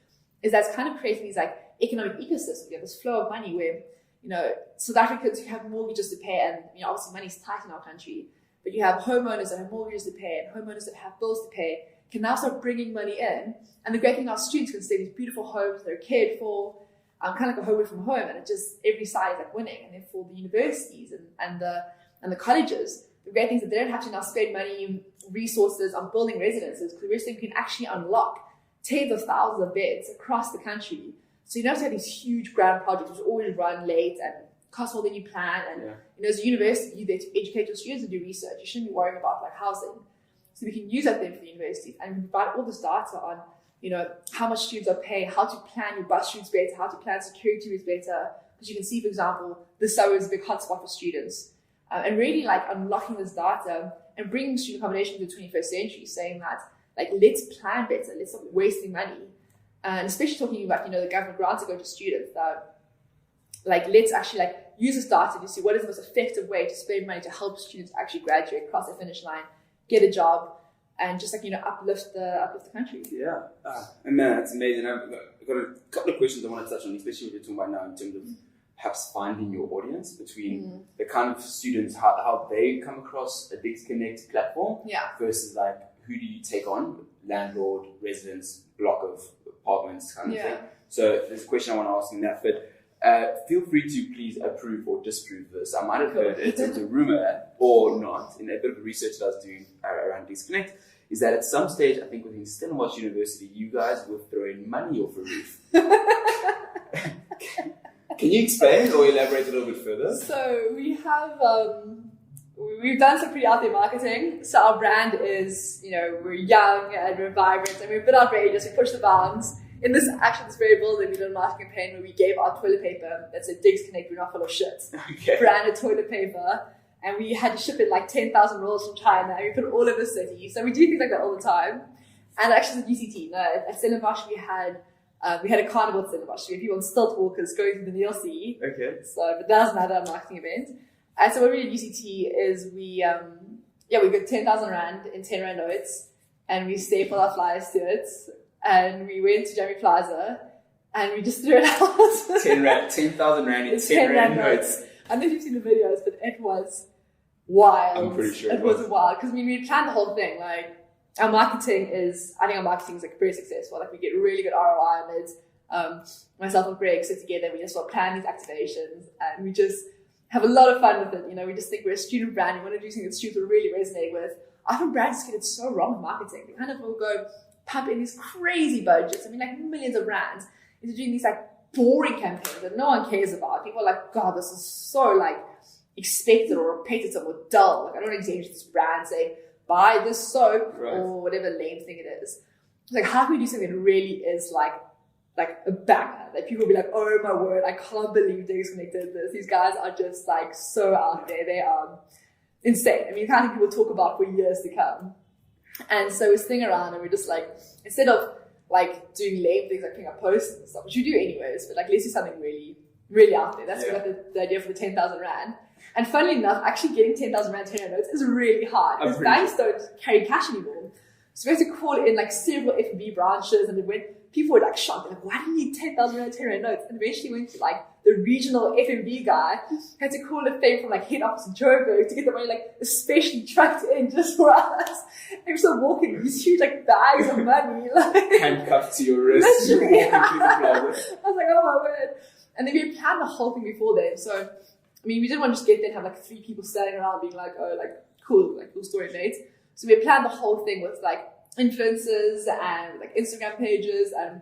is that's kind of creating these like economic ecosystems. We have this flow of money where, you know, South Africans who have mortgages to pay, and you know, obviously money's tight in our country, but you have homeowners that have mortgages to pay, and homeowners that have bills to pay can now start bringing money in. And the great thing, our students can stay in these beautiful homes, they're cared for, kind of like a home away from home, and it just, every side is like winning. And then for the universities and the colleges, the great thing is that they don't have to now spend money, resources on building residences, because we're saying we can actually unlock tens of thousands of beds across the country. So you don't have to have these huge grand projects which always run late and cost more than you plan. And you know, as a university, you're there to educate your students and do research. You shouldn't be worrying about like housing. So we can use that then for the university, and we provide all this data on, you know, how much students are paying, how to plan your bus routes better, how to plan security routes better. Because you can see, for example, the suburbs is a big hotspot for students. And really like unlocking this data and bringing student accommodation to the 21st century, saying that like, let's plan better, let's stop wasting money. And especially talking about, you know, the government grants that go to students, that like, let's actually like use this data to see what is the most effective way to spend money to help students actually graduate, cross the finish line, get a job, and just like, you know, uplift the country. Yeah. And man, that's amazing. I've got a couple of questions I want to touch on, especially what you're talking about now in terms of perhaps finding your audience, between the kind of students, how they come across a DigsConnect platform versus like, who do you take on? Landlord, residents, block of apartments kind of thing. So there's a question I want to ask in that, but feel free to please approve or disprove this. I might have heard it, it's a rumor or not, in a bit of research that I was doing around DigsConnect, is that at some stage, I think within Stellenbosch University, you guys were throwing money off a roof. Can you explain or elaborate a little bit further? So we have, we've done some pretty out there marketing. So our brand is, you know, we're young and we're vibrant and we're a bit outrageous. We push the bounds. In this very building, we did a marketing campaign where we gave our toilet paper that said DigsConnect, we're not full of shit. Okay. Branded toilet paper. and we had to ship in like 10,000 rolls from China, and we put it all over the city. So we do things like that all the time. And actually, at UCT, at Stellenbosch, we had a carnival at Stellenbosch. We had people on stilt walkers going through the Neil Sea. Okay. So, but that was another marketing event. So what we did at UCT is we got 10,000 Rand in 10 Rand notes, and we stapled our flyers to it, and we went to Jammie Plaza, and we just threw it out. 10,000 Rand in 10 Rand notes. I don't know if you've seen the videos, but it was wild. I'm pretty sure it was wild, because we planned the whole thing. Like, I think our marketing is like very successful. Like, we get really good ROI on it. Myself and Greg sit together, we just sort of plan these activations, and we just have a lot of fun with it. You know, we just think we're a student brand. We want to do something that students will really resonate with. Often brands get it so wrong with marketing. They kind of will go pump in these crazy budgets. I mean, like millions of rands into doing these like boring campaigns that no one cares about. People are like, God, this is so like expected or repetitive or dull. Like, I don't engage this brand saying, buy this soap or whatever lame thing it is. It's like, how can we do something that really is like a banger? That people will be like, oh my word, I can't believe DigsConnect did this. These guys are just like so out there. They are insane. I mean, the kind of people talk about for years to come. And so we're sitting around and we're just like, instead of like doing lame things like putting up posts and stuff, which you do anyways, but like let's do something really, really out there. That's like the idea for the 10,000 Rand. And funnily enough, actually getting 10,000 Rand 10 notes is really hard because banks don't carry cash anymore. So we had to call in like several F&B branches, and people were like shocked. They're like, why do you need 10,000 Rand 10 Rand notes? And eventually went to like the regional F&B guy, had to call a thing from like head office in Joburg to get the money like especially trucked in just for us. And we're still walking these huge like bags of money, like handcuffed to your wrist. Literally, yeah. I was like, oh my word. And then we planned the whole thing before then. So, I mean, we didn't want to just get there and have like 3 people standing around being like, oh, like cool story, mate. So we planned the whole thing with like influencers and like Instagram pages. And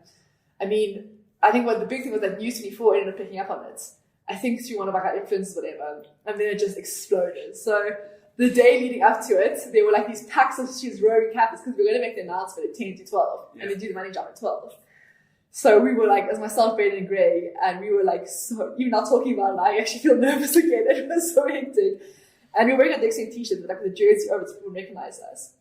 I mean, I think what the big thing was that News24 ended up picking up on it. I think through one of our influencers, whatever. And then it just exploded. So the day leading up to it, there were like these packs of students roaming campus because we were going to make the announcement at 10 to 12 and then do the money job at 12. So we were like, as myself, Brayden and Greg, and we were like, so even now talking about it, I actually feel nervous again. It was so hectic. And we were wearing a DigsConnect t-shirt with like the jersey over so people would recognize us.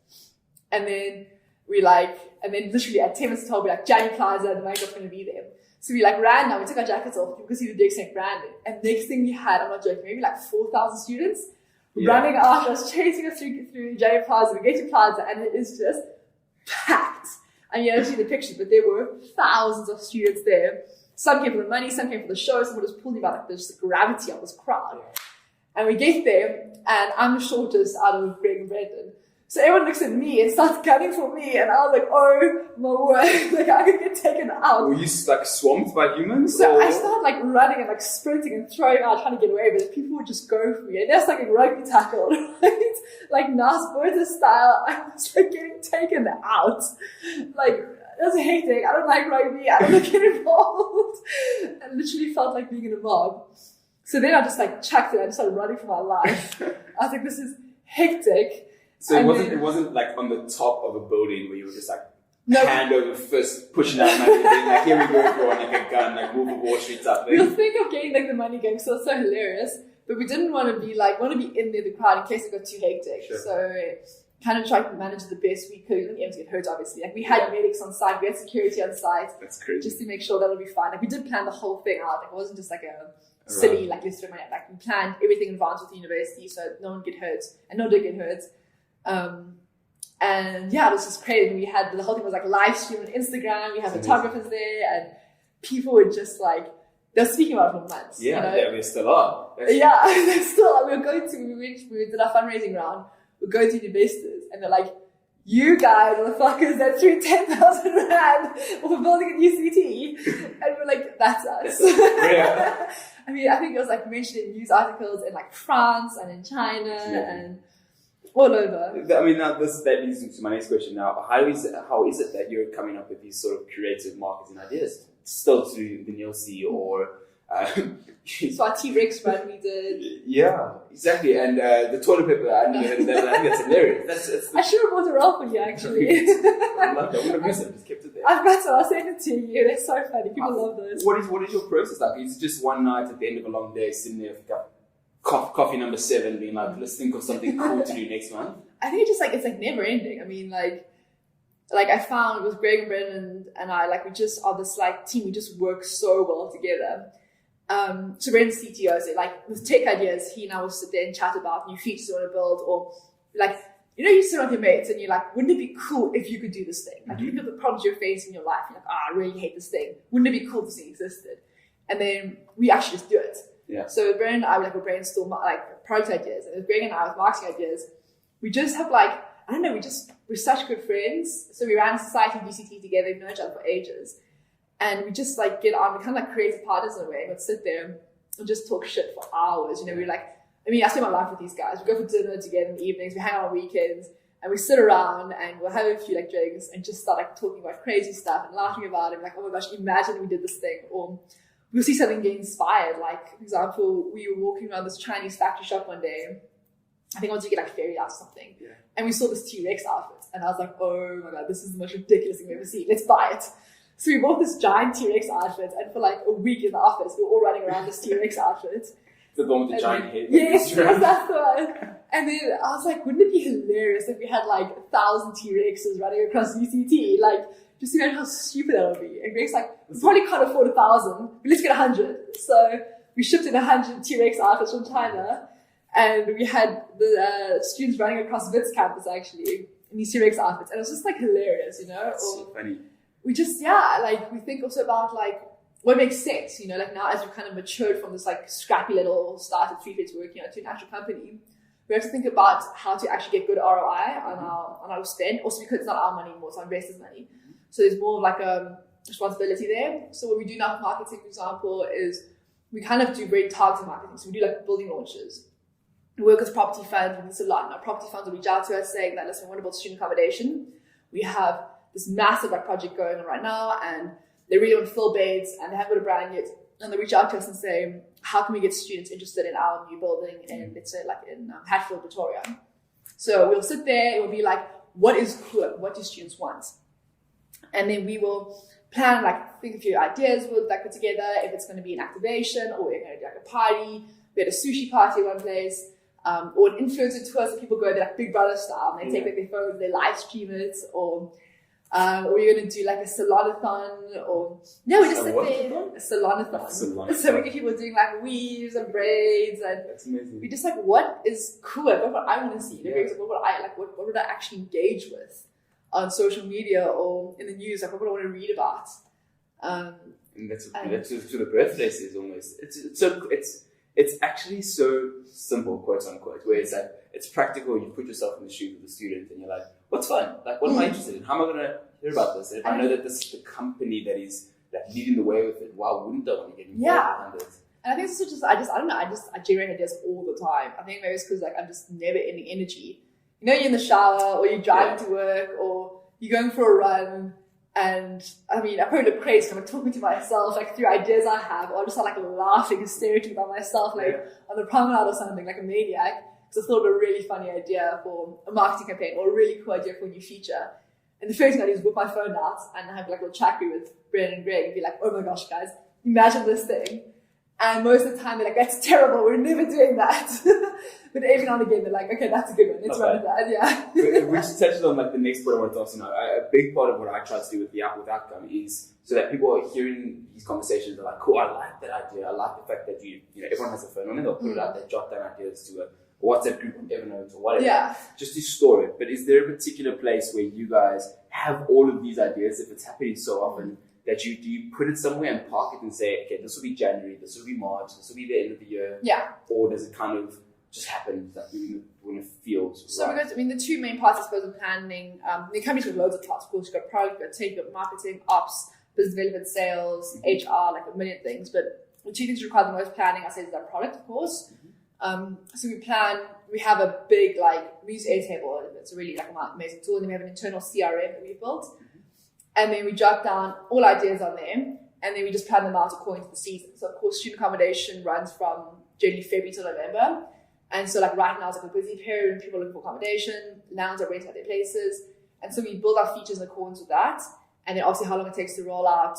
And then literally at 10 minutes to 12, we're like, Jammie Plaza, the money job's going to be there. So we like ran now, we took our jackets off, you could see the DigsConnect branding. And next thing we had, I'm not joking, maybe like 4,000 students running after us, chasing us through Jammie Plaza. We get to Plaza and it is just packed. And you don't see the pictures, but there were thousands of students there. Some came for the money, some came for the show, some were just pulling about like the gravity of this crowd. And we get there, and I'm the shortest out of Greg and Brandon. So everyone looks at me and starts gunning for me, and I was like, oh my word, like I could get taken out. Were you like swamped by humans? So I started like running and like sprinting and throwing out, trying to get away, but people would just go for me. And that's like a rugby tackle, right? Like Nas Bertha style, I was like getting taken out. Like, it was hectic. I don't like rugby, I don't like getting involved. I literally felt like being in a mob. So then I just like chucked it and started running for my life. I was like, this is hectic. So it wasn't like on the top of a building where you were just like hand over fist pushing out money, being like, here we go, everyone, like a gun, like Wolf of Wall Street type thing. We'll think of getting like the money going, so it's so hilarious. But we didn't want to be in there, the crowd, in case it got too hectic. Sure. So kind of tried to manage it the best we could. We didn't even get hurt, obviously. Like we had medics on site, we had security on site. That's crazy. Just to make sure that it'll be fine. Like we did plan the whole thing out. Like it wasn't just like a silly, like let's throw money out. Like we planned everything in advance with the university so no one get hurt. And no one did get hurt. And yeah, this was crazy. We had the whole thing was like live stream on Instagram. We had photographers there, and people were just like they're speaking about it for months. Yeah, you know? They still are. Yeah, they still are. We did our fundraising round. We're going to investors, and they're like, "You guys are the fuckers that threw 10,000 Rand off a building at UCT," and we're like, "That's us." Yeah. I mean, I think it was like mentioned in news articles in like France and in China and all over. I mean, now that leads into my next question. Now, how is it that you're coming up with these sort of creative marketing ideas? Still to the Neil C or so our T-Rex run we did. Yeah, exactly. And the toilet paper, I never heard of that. I think that's hilarious. I should have bought a roll for you actually. I love that. I would have missed it. Just kept it there. I've got to. I'll send it to you. They're so funny. People love those. What is your process like? Is it just one night at the end of a long day sitting there with a coffee number 7 being like, let's think of something cool to do next month? I think it's like never ending. I mean, like I found with Greg and Brendan and I, like we just are this like team. We just work so well together. So Brendan's CTO, so like with tech ideas, he and I will sit there and chat about new features we want to build, or like, you sit with your mates and you're like, wouldn't it be cool if you could do this thing? Like, you think of the problems you're facing in your life. You're like, I really hate this thing. Wouldn't it be cool if this thing existed? And then we actually just do it. Yeah. So with Brendan and I, would brainstorm like product ideas. And with Greg and I, with marketing ideas, we just have like, I don't know, we're such good friends. So we ran Society BCT together. We've known each other for ages. And we just like get on, we kind of like creative partners in a way. We'd sit there and just talk shit for hours. We're like, I spend my life with these guys. We go for dinner together in the evenings, we hang out on weekends, and we sit around and we'll have a few like drinks and just start like talking about crazy stuff and laughing about it. Like, oh my gosh, imagine we did this thing. Or we'll see something get inspired. Like, for example, we were walking around this Chinese factory shop one day. I think I wanted to get like fairy out or something. Yeah. And we saw this T-Rex outfit. And I was like, oh my God, this is the most ridiculous thing we've ever seen. Let's buy it. So we bought this giant T-Rex outfit, and for like a week in the office, we were all running around this T-Rex outfit. The one with the giant head. Yes, that's the one. And then I was like, wouldn't it be hilarious if we had like 1,000 T-Rexes running across UCT? Like, just imagine how stupid that would be. And Greg's like, we probably can't afford 1,000, but let's get 100. So we shipped in 100 T-Rex outfits from China, and we had the students running across Wits campus actually in these T-Rex outfits, and it was just like hilarious, That's so funny. We just, like, we think also about like what makes sense, like now as we've kind of matured from this like scrappy little startup 3 kids working on to an actual company, we have to think about how to actually get good ROI on our spend. Also because it's not our money anymore, it's our investors' money. So there's more of like a responsibility there. So what we do now for marketing, for example, is we kind of do very targeted marketing. So we do like building launches. We work with property funds, we do this a lot. Now property funds will reach out to us saying that, listen, we want to build student accommodation. We have this massive like project going on right now, and they really want to fill beds, and they haven't got a brand yet. And they reach out to us and say, how can we get students interested in our new building in, let's say, like in Hatfield, Victoria? So we'll sit there, it will be like, what is cool? What do students want? And then we will plan, like, think a few ideas we'll like put together, if it's going to be an activation, or we're going to do like a party. We had a sushi party at one place, or an influencer tour, so people go there like Big Brother style, and they take like their phones, they live stream it, or we're going to do like a salon-a-thon, or we just sit there, a salon-a-thon. So we get people doing like weaves and braids, and that's amazing. We just like, what is cool? Like, what I want to see. What would I actually engage with on social media or in the news? Like, what would I want to read about? And that's to the birthdays is almost it's actually so simple, quote unquote, where it's like, it's practical. You put yourself in the shoes of the student and you're like, what's fun? Like, what am I interested in? How am I going to hear about this? And if I know that this is the company that is like leading the way with it, why wouldn't I want to get involved in it? And I think it's just, I don't know, I generate ideas all the time. I think maybe it's because like I'm just never ending energy. You're in the shower, or you're driving to work, or you're going for a run. And I mean, I probably look crazy. I'm like talking to myself, like through ideas I have, or I'm just like laughing hysterically by myself, like on the promenade or something, like a maniac. So I thought of a really funny idea for a marketing campaign, or a really cool idea for a new feature. And the first thing I do is whip my phone out and have like a little chat with Brendan and Greg and be like, oh my gosh, guys, imagine this thing. And most of the time they're like, that's terrible, we're never doing that. But every now and again they're like, okay, that's a good one, let's run with that, Which touches on like the next point I want to ask you now. A big part of what I try to do with the outcome is so that people are hearing these conversations, they're like, cool, I like that idea. I like the fact that you know everyone has a phone on it, they'll put it out, they jot down ideas to a WhatsApp group on Evernote or whatever, just to store it. But is there a particular place where you guys have all of these ideas, if it's happening so often, that do you put it somewhere and park it and say, okay, this will be January, this will be March, this will be the end of the year? Or does it kind of just happen that when it feels so right? Because, I mean, the two main parts, I suppose, of planning, the company's got loads of parts. Of course, you've got product, you've got tech, you've got marketing, ops, business development, sales, HR, like a million things. But the two things that require the most planning, I say, is that product, of course. So we have a big, we use Airtable. It's a really amazing tool. And then we have an internal CRM that we've built. And then we jot down all ideas on there, and then we just plan them out according to the season. So of course, student accommodation runs from generally February to November. And so right now it's a busy period when people are looking for accommodation, lounge are renting out their places. And so we build our features in accordance with that. And then obviously how long it takes to roll out,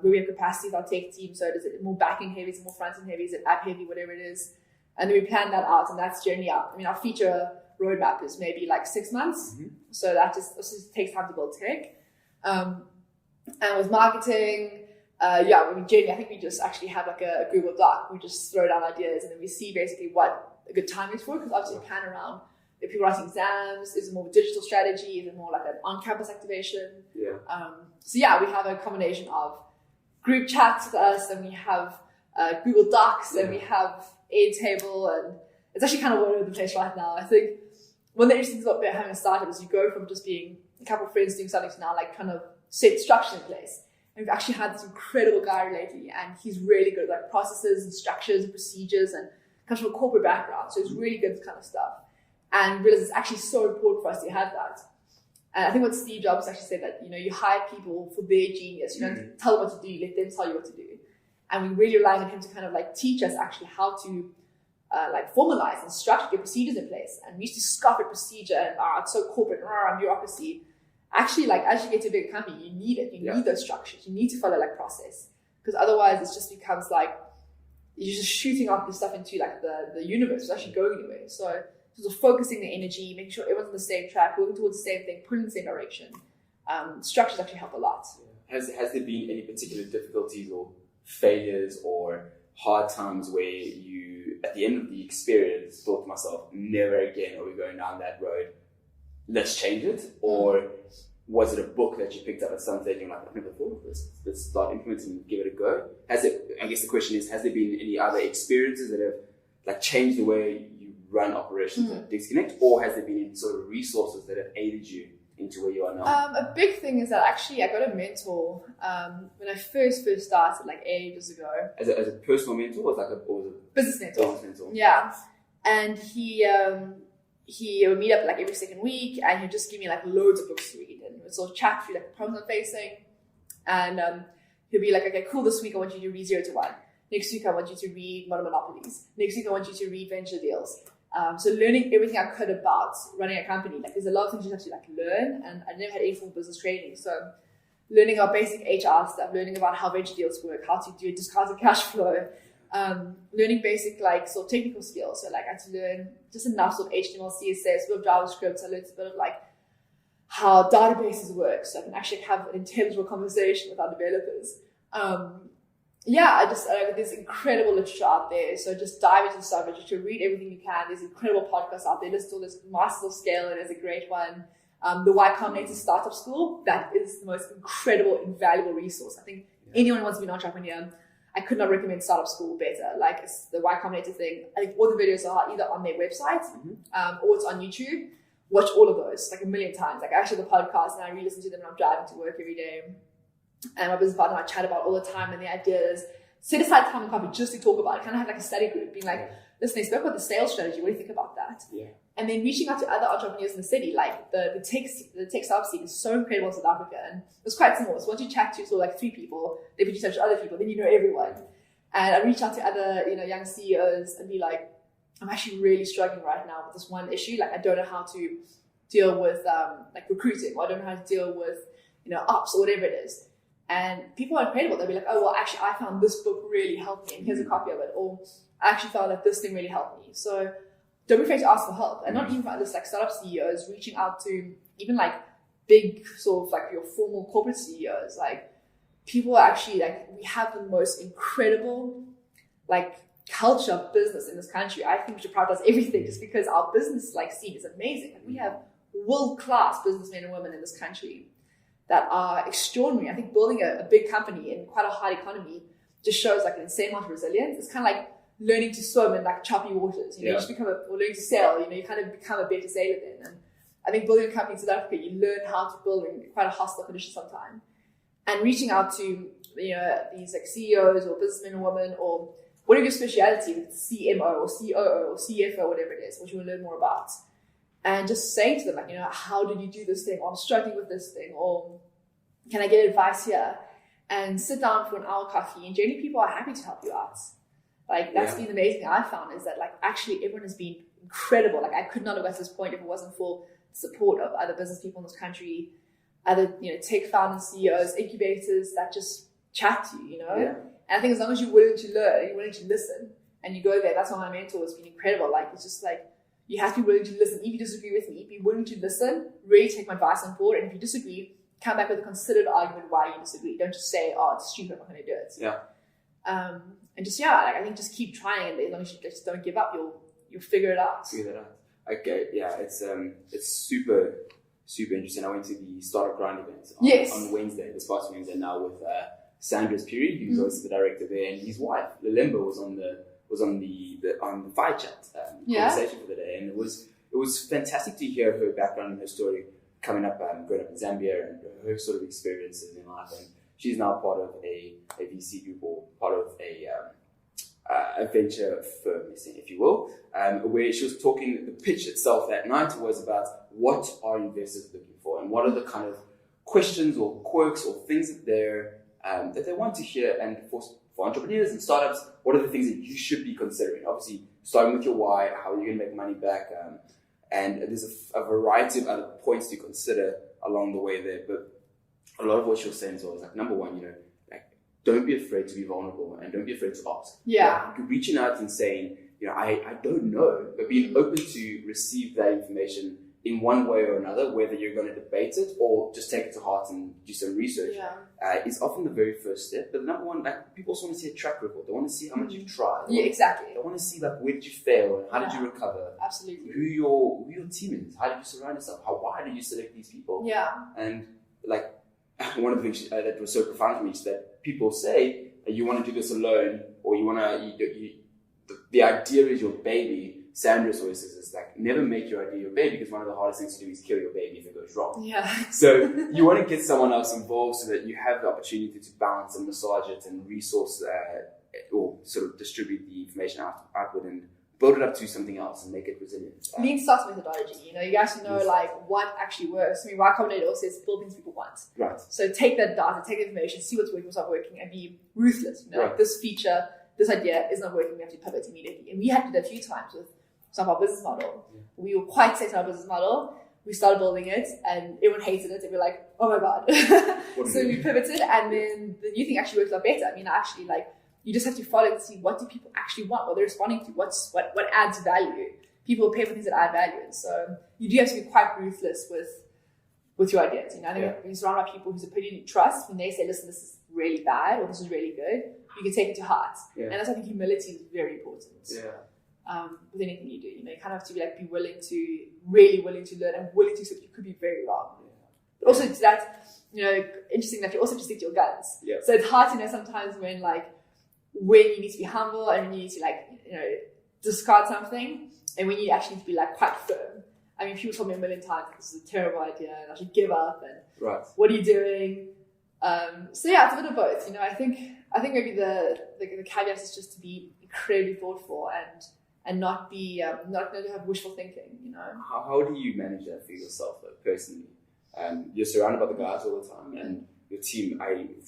where we have capacity with our tech team. So is it more back-end heavy, is it more front-end heavy, is it app heavy, whatever it is. And then we plan that out, and that's generally out. I mean, our feature roadmap is maybe like 6 months. So that just takes time to build tech. And with marketing, generally, I think we just actually have like a Google Doc. We just throw down ideas, and then we see basically what a good time is for, because obviously we plan around if people are writing exams, is it more of a digital strategy, is it more like an on-campus activation? We have a combination of group chats with us, and we have Google Docs, and we have Airtable, and it's actually kind of all over the place right now. I think one of the interesting things about having a startup is you go from just being a couple of friends doing something to now like kind of set structure in place. And we've actually had this incredible guy lately, and he's really good at like processes and structures and procedures, and comes from a corporate background, so he's really good at this kind of stuff. And realize it's actually so important for us to have that. And I think what Steve Jobs actually said, that you hire people for their genius. You don't tell them what to do, you let them tell you what to do. And we really rely on him to kind of like teach us actually how to like formalize and structure, get procedures in place. And we used to scoff at procedure and it's so corporate and bureaucracy. Actually, like as you get to a bigger company, you need it. You need those structures. You need to follow like process, because otherwise it just becomes like you're just shooting off this stuff into like the universe. It's actually going anywhere. So sort of focusing the energy, making sure everyone's on the same track, working towards the same thing, pulling in the same direction. Structures actually help a lot. Has there been any particular difficulties or failures or hard times where you, at the end of the experience, thought to myself, never again are we going down that road, let's change it? Or was it a book that you picked up at some stage and you're like, I've never thought of this, let's start implementing and give it a go? I guess the question is, has there been any other experiences that have like changed the way you run operations at DigsConnect, or has there been any sort of resources that have aided you into where you are now? A big thing is that actually I got a mentor when I first started, like ages ago. As a personal mentor, or was a business mentor? Business mentor. Yeah, and he would meet up like every second week, and he'd just give me like loads of books to read, and we would sort of chat through like the problems I'm facing, and he'd be like, okay, cool, this week I want you to read 0 to 1. Next week I want you to read Modern Monopolies. Next week I want you to read Venture Deals. So learning everything I could about running a company. Like there's a lot of things you have to like learn, and I never had any formal business training. So learning about basic HR stuff, learning about how venture deals work, how to do a discounted cash flow, learning basic like sort of technical skills. So like I had to learn just enough sort of HTML, CSS, a bit of JavaScript. I learned a bit of like how databases work, so I can actually have an intelligible conversation with our developers. There's incredible literature out there. So just dive into the subject, literature, read everything you can. There's incredible podcasts out there. There's Masters of Scale, and there's a great one. The Y Combinator Startup School, that is the most incredible, invaluable resource. I think anyone who wants to be an entrepreneur, I could not recommend Startup School better. Like it's the Y Combinator thing. I think all the videos are either on their website or it's on YouTube. Watch all of those like a million times. Like I actually have the podcast and I re-listen to them when I'm driving to work every day. And my business partner and I chat about all the time, and the ideas. Set aside time in coffee just to talk about it. Kind of have like a study group, being like, listen, they spoke about the sales strategy. What do you think about that? Yeah. And then reaching out to other entrepreneurs in the city, like the tech startup scene is so incredible in South Africa, and it's quite small. So once you chat to sort of like 3 people, then you touch other people, then you know everyone. And I reach out to other young CEOs and be like, I'm actually really struggling right now with this one issue. Like I don't know how to deal with like recruiting, or I don't know how to deal with ops or whatever it is. And people are incredible. They'll be like, oh, well, actually, I found this book really helped me, and here's a copy of it. Or I actually found that this thing really helped me. So don't be afraid to ask for help. And not even for this like startup CEOs, reaching out to even like big sort of like your formal corporate CEOs. Like people are actually like, we have the most incredible like culture of business in this country. I think we should prioritize everything just because our business like scene is amazing. Like, we have world-class businessmen and women in this country that are extraordinary. I think building a big company in quite a hard economy just shows like an insane amount of resilience. It's kind of like learning to swim in like choppy waters. You just become or learning to sail. You kind of become a better sailor then. And I think building a company in South Africa, you learn how to build in quite a hostile condition sometimes. And reaching out to these like CEOs or businessmen and women, or whatever your speciality, CMO or COO or CFO, whatever it is, what you want to learn more about. And just saying to them, like, how did you do this thing? Or I'm struggling with this thing. Or can I get advice here? And sit down for an hour coffee. And generally people are happy to help you out. Like, that's been the amazing thing I found, is that, like, actually everyone has been incredible. Like, I could not have got to this point if it wasn't for the support of other business people in this country, other, tech founders, CEOs, incubators that just chat to you, And I think as long as you're willing to learn, you're willing to listen, and you go there. That's why my mentor has been incredible. Like, it's just like, you have to be willing to listen. If you disagree with me, be willing to listen, really take my advice on board. And if you disagree, come back with a considered argument why you disagree. Don't just say, oh, it's stupid, I'm not going to do it. Yeah. And just, like, I think just keep trying, and as long as you just don't give up, you'll figure it out. Figure that out. Okay, yeah, it's super interesting. I went to the Startup Grind event on Wednesday, this past Wednesday now, with Sandra's Puri, who's also the director there, and his wife, Lilimba, was on the Fire Chat conversation for the day, and it was fantastic to hear her background and her story coming up, growing up in Zambia, and her sort of experiences in life. And she's now part of a VC group, or part of a venture firm, if you will, where she was talking. The pitch itself that night was about what are investors looking for, and what are the kind of questions or quirks or things that they want to hear. And for entrepreneurs and startups, what are the things that you should be considering? Obviously, starting with your why, how are you going to make money back, and there's a variety of other points to consider along the way there. But a lot of what she was saying is always like, number one, don't be afraid to be vulnerable, and don't be afraid to ask. Yeah. Reaching out and saying, I don't know, but being open to receive that information in one way or another, whether you're going to debate it or just take it to heart and do some research, is often the very first step. But number one, like, people also want to see a track record. They want to see how much you've tried. Yeah, exactly. They want to see, like, where did you fail and how did you recover? Absolutely. Who your team is. How did you surround yourself? Why did you select these people? Yeah. And like, one of the things that was so profound to me is that people say you want to do this alone, or you want to. The idea is your baby. Sandra always says it's like, never make your idea your baby, because one of the hardest things to do is kill your baby if it goes wrong. Yeah. So you want to get someone else involved so that you have the opportunity to balance and massage it and resource or sort of distribute the information outward and build it up to something else and make it resilient. Lean starts methodology. You guys know like what actually works. I mean, Y Combinator also says build things people want. Right. So take that data, take the information, see what's working, what's not working, and be ruthless. Like, this feature, this idea is not working. We have to pivot immediately. And we had to do that a few times with some of our business model. Yeah. We were quite set on our business model. We started building it, and everyone hated it. And we were like, oh my god. So we pivoted, and then the new thing actually worked a lot better. I mean, actually, like, you just have to follow and see what do people actually want, what they're responding to, what adds value. People will pay for things that add value, and so you do have to be quite ruthless with your ideas. I think when you surround by people whose opinion you trust, when they say, "Listen, this is really bad," or "This is really good," you can take it to heart. Yeah. And that's why I think humility is very important. Yeah. With anything you do, you kind of have to be really willing to learn, and willing to accept you could be very wrong. Yeah. But also to that, interesting that you also have to stick to your guns. Yeah. So it's hard to know sometimes when you need to be humble, and when you need to discard something, and when you actually need to be quite firm. I mean, people told me a million times this is a terrible idea and I should give up, and what are you doing? So yeah, it's a bit of both. I think maybe the caveat is just to be incredibly thoughtful and not be not have wishful thinking. How do you manage that for yourself, personally? You're surrounded by the guys all the time, and your team,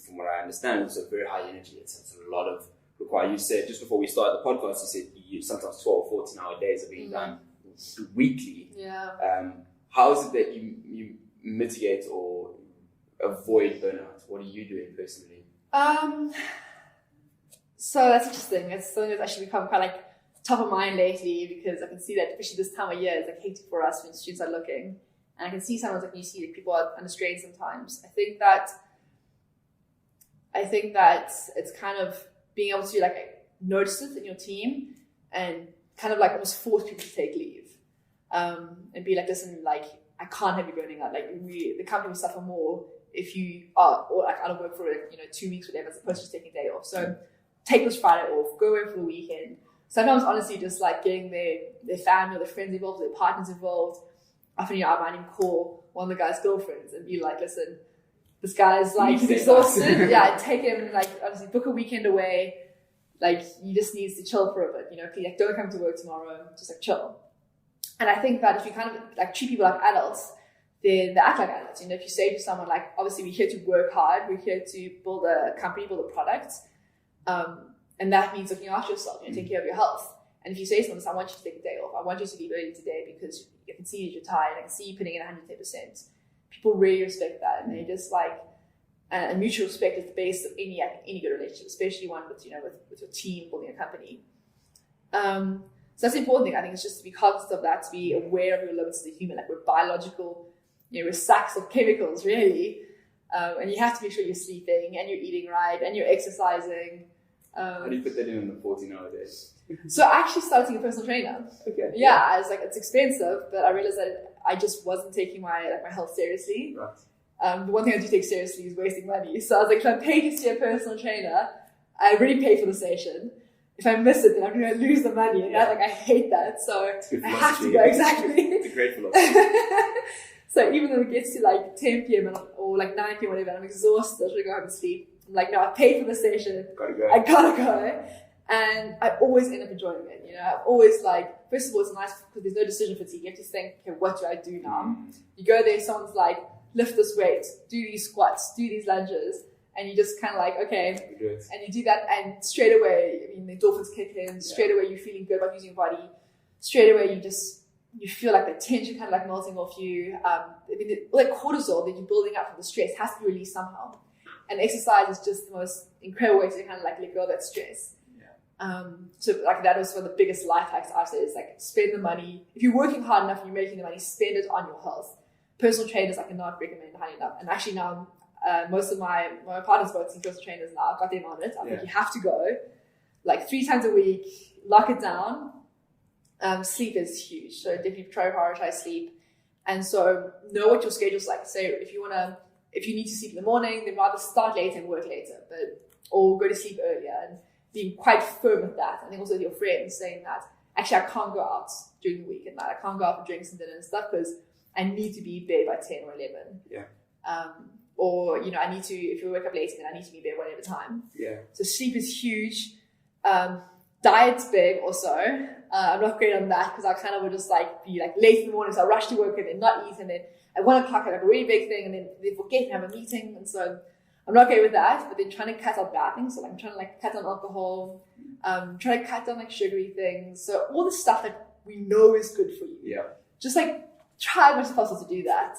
from what I understand, is a very high energy. It's a lot of require. You said just before we started the podcast, you said sometimes 12, 14-hour days are being done weekly. Yeah. How is it that you mitigate or avoid burnout? What are you doing personally? So that's interesting. It's something that's actually become quite top of mind lately, because I can see that, especially this time of year, it's hectic for us when students are looking. And I can see sometimes you see people are under strain sometimes. I think that it's kind of being able to notice it in your team and kind of almost force people to take leave. And be listen, I can't have you burning out. The company will suffer more if you are out of work for 2 weeks, whatever, as opposed to just taking a day off. So take this Friday off, go away for the weekend. Sometimes honestly just getting their family or their friends involved, their partners involved. Often I might even call one of the guys' girlfriends and be listen, this guy's he's exhausted. Yeah, take him honestly book a weekend away. He just needs to chill for a bit, please, don't come to work tomorrow, just chill. And I think that if you kind of treat people like adults, then they act like adults. If you say to someone obviously we're here to work hard, we're here to build a company, build a product, and that means looking after yourself, take care of your health. And if you say to someone, I want you to take a day off, I want you to leave early today because I can see you're tired, I can see you putting in 110%. People really respect that, and they just and mutual respect is the base of any good relationship, especially one with with your team building a company. So that's the important thing. I think it's just to be cognizant of that, to be aware of your limits as a human. Like, we're biological, we're sacks of chemicals, really. And you have to make sure you're sleeping and you're eating right and you're exercising. How do you put that in the 14-hour day? So I actually started seeing a personal trainer. Okay. Yeah, I was like, it's expensive, but I realized that I just wasn't taking my health seriously. Right. The one thing I do take seriously is wasting money. So I was like, if I pay to see a personal trainer, I already pay for the session. If I miss it, then I'm going to lose the money. And I hate that. So I have to go. Exactly. It's a great philosophy. So even though it gets to like 10 p.m. or like 9 p.m. whatever, and I'm exhausted, I should go home and sleep. I'm like, no, I paid for the session. I gotta go. And I always end up enjoying it. I'm always like, first of all, it's nice because there's no decision fatigue. You have to think, okay, what do I do now? You go there, someone's like, lift this weight, do these squats, do these lunges. And you just kind of like, okay. And you do that, and straight away, the endorphins kick in. Straight away, you're feeling good about using your body. Straight away, you feel like the tension kind of like melting off you. All that cortisol that you're building up from the stress has to be released somehow. And exercise is just the most incredible way to kind of like let go of that stress. So like that was one of the biggest life hacks I've said, is like, spend the money. If you're working hard enough and you're making the money, spend it on your health. Personal trainers I cannot recommend highly enough. And actually now, most of my partners both see personal trainers now. I've got them on it. I think you have to go like 3 times a week, lock it down. Sleep is huge. So definitely try to prioritize sleep. And so know what your schedule's like. Say if you need to sleep in the morning, then rather start later and work later, or go to sleep earlier, and being quite firm with that. I think also with your friends saying that, actually I can't go out during the week at night. I can't go out for drinks and dinner and stuff because I need to be in bed by 10 or 11. Yeah. Or, I need to, if you wake up late, then I need to be in bed whatever time. Yeah. So sleep is huge. Diet's big also. I'm not great on that because I kind of would just like be like late in the morning, so I rush to work and then not eat, and then at 1 o'clock I have like a really big thing, and then they forget and have a meeting, and so I'm not great with that. But then trying to cut out bad things, so like I'm trying to like cut down alcohol, trying to cut down like sugary things, so all the stuff that we know is good for you. Yeah. Just like try as much as possible to do that.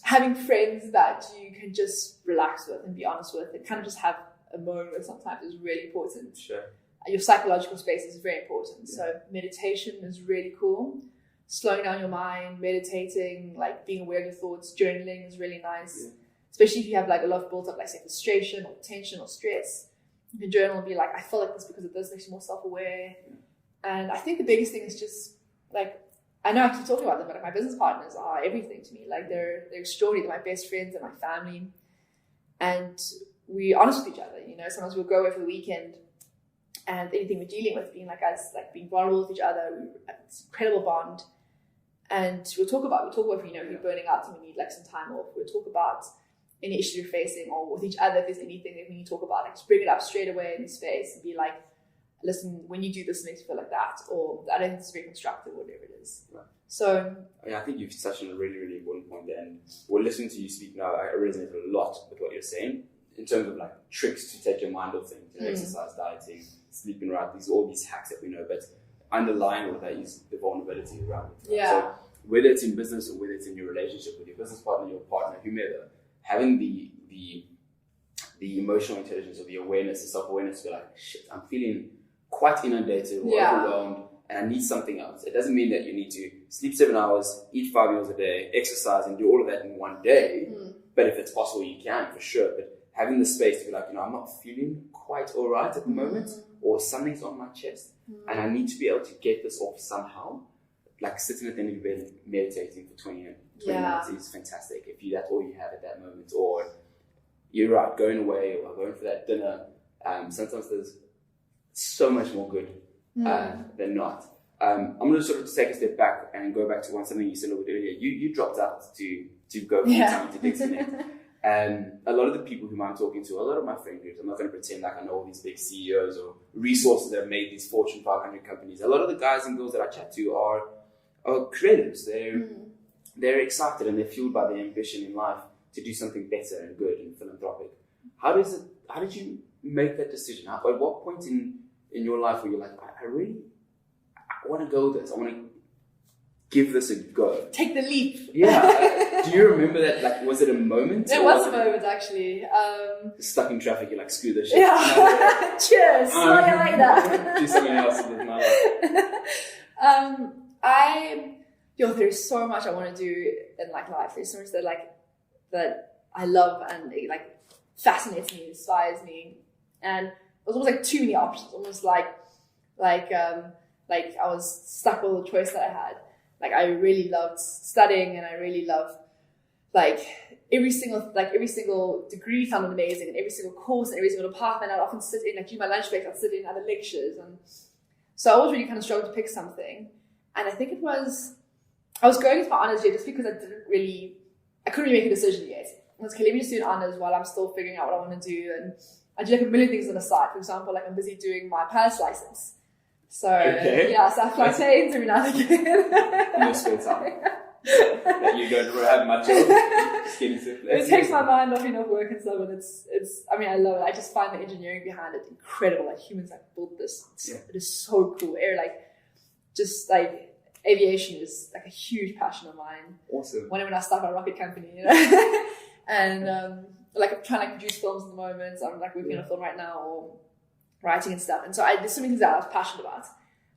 Having friends that you can just relax with and be honest with, and kind of just have a moment with sometimes is really important. Sure. Your psychological space is very important. Yeah. So meditation is really cool. Slowing down your mind, meditating, like being aware of your thoughts, journaling is really nice. Yeah. Especially if you have like a lot of built up like say frustration or tension or stress. You can journal and be like, I feel like this because of this, makes you more self-aware. Yeah. And I think the biggest thing is just like, I know I keep talking about them, but like my business partners are everything to me. Like they're extraordinary. They're my best friends and my family. And we're honest with each other. Sometimes we'll go away for the weekend, and anything we're dealing with, being like us, like being vulnerable with each other, we have this incredible bond. And we'll talk about if you're burning out and we need like some time off. We'll talk about any issues we're facing, or with each other if there's anything that we need to talk about. Like just bring it up straight away in the space and be like, listen, when you do this, it makes me feel like that, or I don't think it's very constructive, whatever it is. Right. So I think you've touched on a really, really important point there. And we're listening to you speak now. I resonate a lot with what you're saying in terms of like tricks to take your mind off things, exercise, dieting, sleeping right. These are all these hacks that we know, but underlying all of that is the vulnerability around it. Right? Yeah. So whether it's in business or whether it's in your relationship with your business partner, your partner, whomever, having the emotional intelligence or the awareness, the self-awareness to be like, shit, I'm feeling quite inundated or overwhelmed, and I need something else. It doesn't mean that you need to sleep 7 hours, eat 5 meals a day, exercise, and do all of that in one day. But if it's possible, you can for sure. But having the space to be like, I'm not feeling quite all right at the moment, or something's on my chest, and I need to be able to get this off somehow. Like sitting at the end of your bed meditating for 20 minutes is fantastic. If that's all you have at that moment, or you're right, going away or going for that dinner. Sometimes there's so much more good than not. I'm going to sort of take a step back and go back to something you said a little bit earlier. You dropped out to go full time to DigsConnect. And a lot of the people whom I'm talking to, a lot of my friend groups, I'm not going to pretend like I know all these big CEOs or resources that have made these Fortune 500 companies. A lot of the guys and girls that I chat to are creatives. They're excited and they're fueled by their ambition in life to do something better and good and philanthropic. How did you make that decision? At what point in your life were you like, I want to go with this. I want to give this a go. Take the leap. Yeah. Do you remember that? Like, was it a moment? There was a moment, actually. Stuck in traffic, you're like, screw this shit. Yeah. Cheers. See you later. Do something else with my life. There's so much I want to do in like life. There's so much that I love and it like fascinates me, inspires me. And it was almost like too many options. Almost like I was stuck with the choice that I had. Like I really loved studying, and I really loved like every single degree sounded amazing, and every single course and every single department. I'd often sit in, like during my lunch break, I'd sit in other lectures, and so I was really kind of struggling to pick something. And I think I was going into my honours year just because I couldn't really make a decision yet. I was okay, let me just do an honours while I'm still figuring out what I want to do. And I do like a million things on the side. For example, like I'm busy doing my pilot's license. So so I fly planes every now and again. No spare time. That you don't have much of. Just getting to it takes my mind off work and stuff, and it's I mean, I love it. I just find the engineering behind it incredible. Like humans like built this. It is so cool. Just like aviation is like a huge passion of mine. Awesome. When I start my rocket company, and like I'm trying to produce films at the moment. So I'm like working on a film right now, or writing and stuff. And so there's so many things that I was passionate about.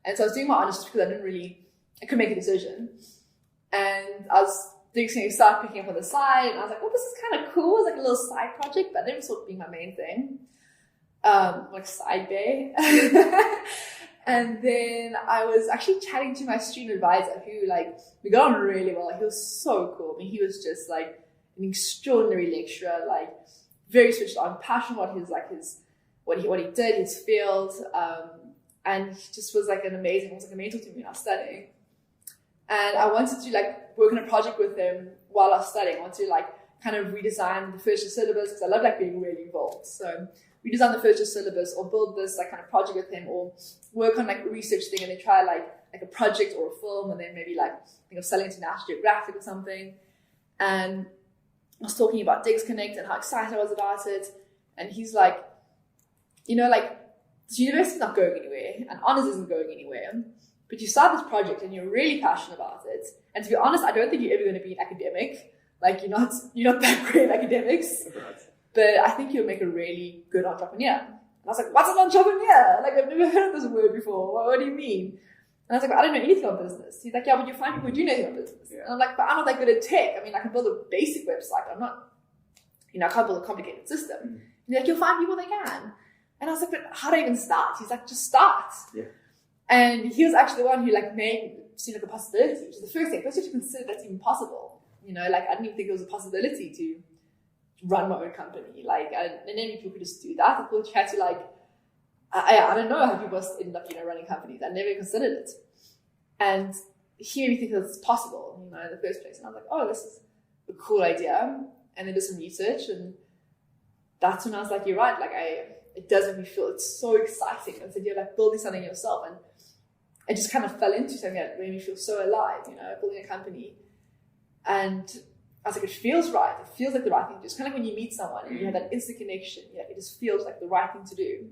And so I was doing my honours just because I couldn't make a decision. And I was doing something, started picking up on the side, and I was like, this is kind of cool. It's like a little side project, but I never saw it being my main thing. Like side bay. And then I was actually chatting to my student advisor who we got on really well. He was so cool. I mean, he was just like an extraordinary lecturer, like very switched on, passionate about what he did, his field, and he just was like a mentor to me when I was studying. And I wanted to work on a project with him while I was studying. I wanted to kind of redesign the first year syllabus because I love being really involved. So redesign the first year syllabus, or build this kind of project with him, or work on a research thing, and then try a project or a film, and then maybe think of selling it to National Geographic or something. And I was talking about DigsConnect and how excited I was about it, and he's like, this university's not going anywhere, and honours isn't going anywhere, but you start this project and you're really passionate about it. And to be honest, I don't think you're ever going to be an academic. You're not that great at academics, right. But I think you'll make a really good entrepreneur. And I was like, what's an entrepreneur? I've never heard of this word before. What do you mean? And I was like, I don't know anything about business. He's like, yeah, but you find people who do know anything about business. Yeah. And I'm like, but I'm not that good at tech. I mean, I can build a basic website. I'm not, I can't build a complicated system. And he's like, you'll find people that can. And I was like, but how do I even start? He's like, just start. Yeah. And he was actually the one who made it seem like a possibility, which is the first thing. First, you have to consider that's even possible. I didn't even think it was a possibility to run my own company. And then people could just do that. I thought you had to I don't know how people end up running companies. I never considered it. And he made me think that it's possible, in the first place. And I was like, oh, this is a cool idea. And then did some research, and that's when I was like, you're right. It does make me feel, it's so exciting. And so you're building something yourself, and I just kind of fell into something that made me feel so alive, building a company. And I was like, it feels right. It feels like the right thing to do. It's kind of when you meet someone and you have that instant connection, it just feels like the right thing to do.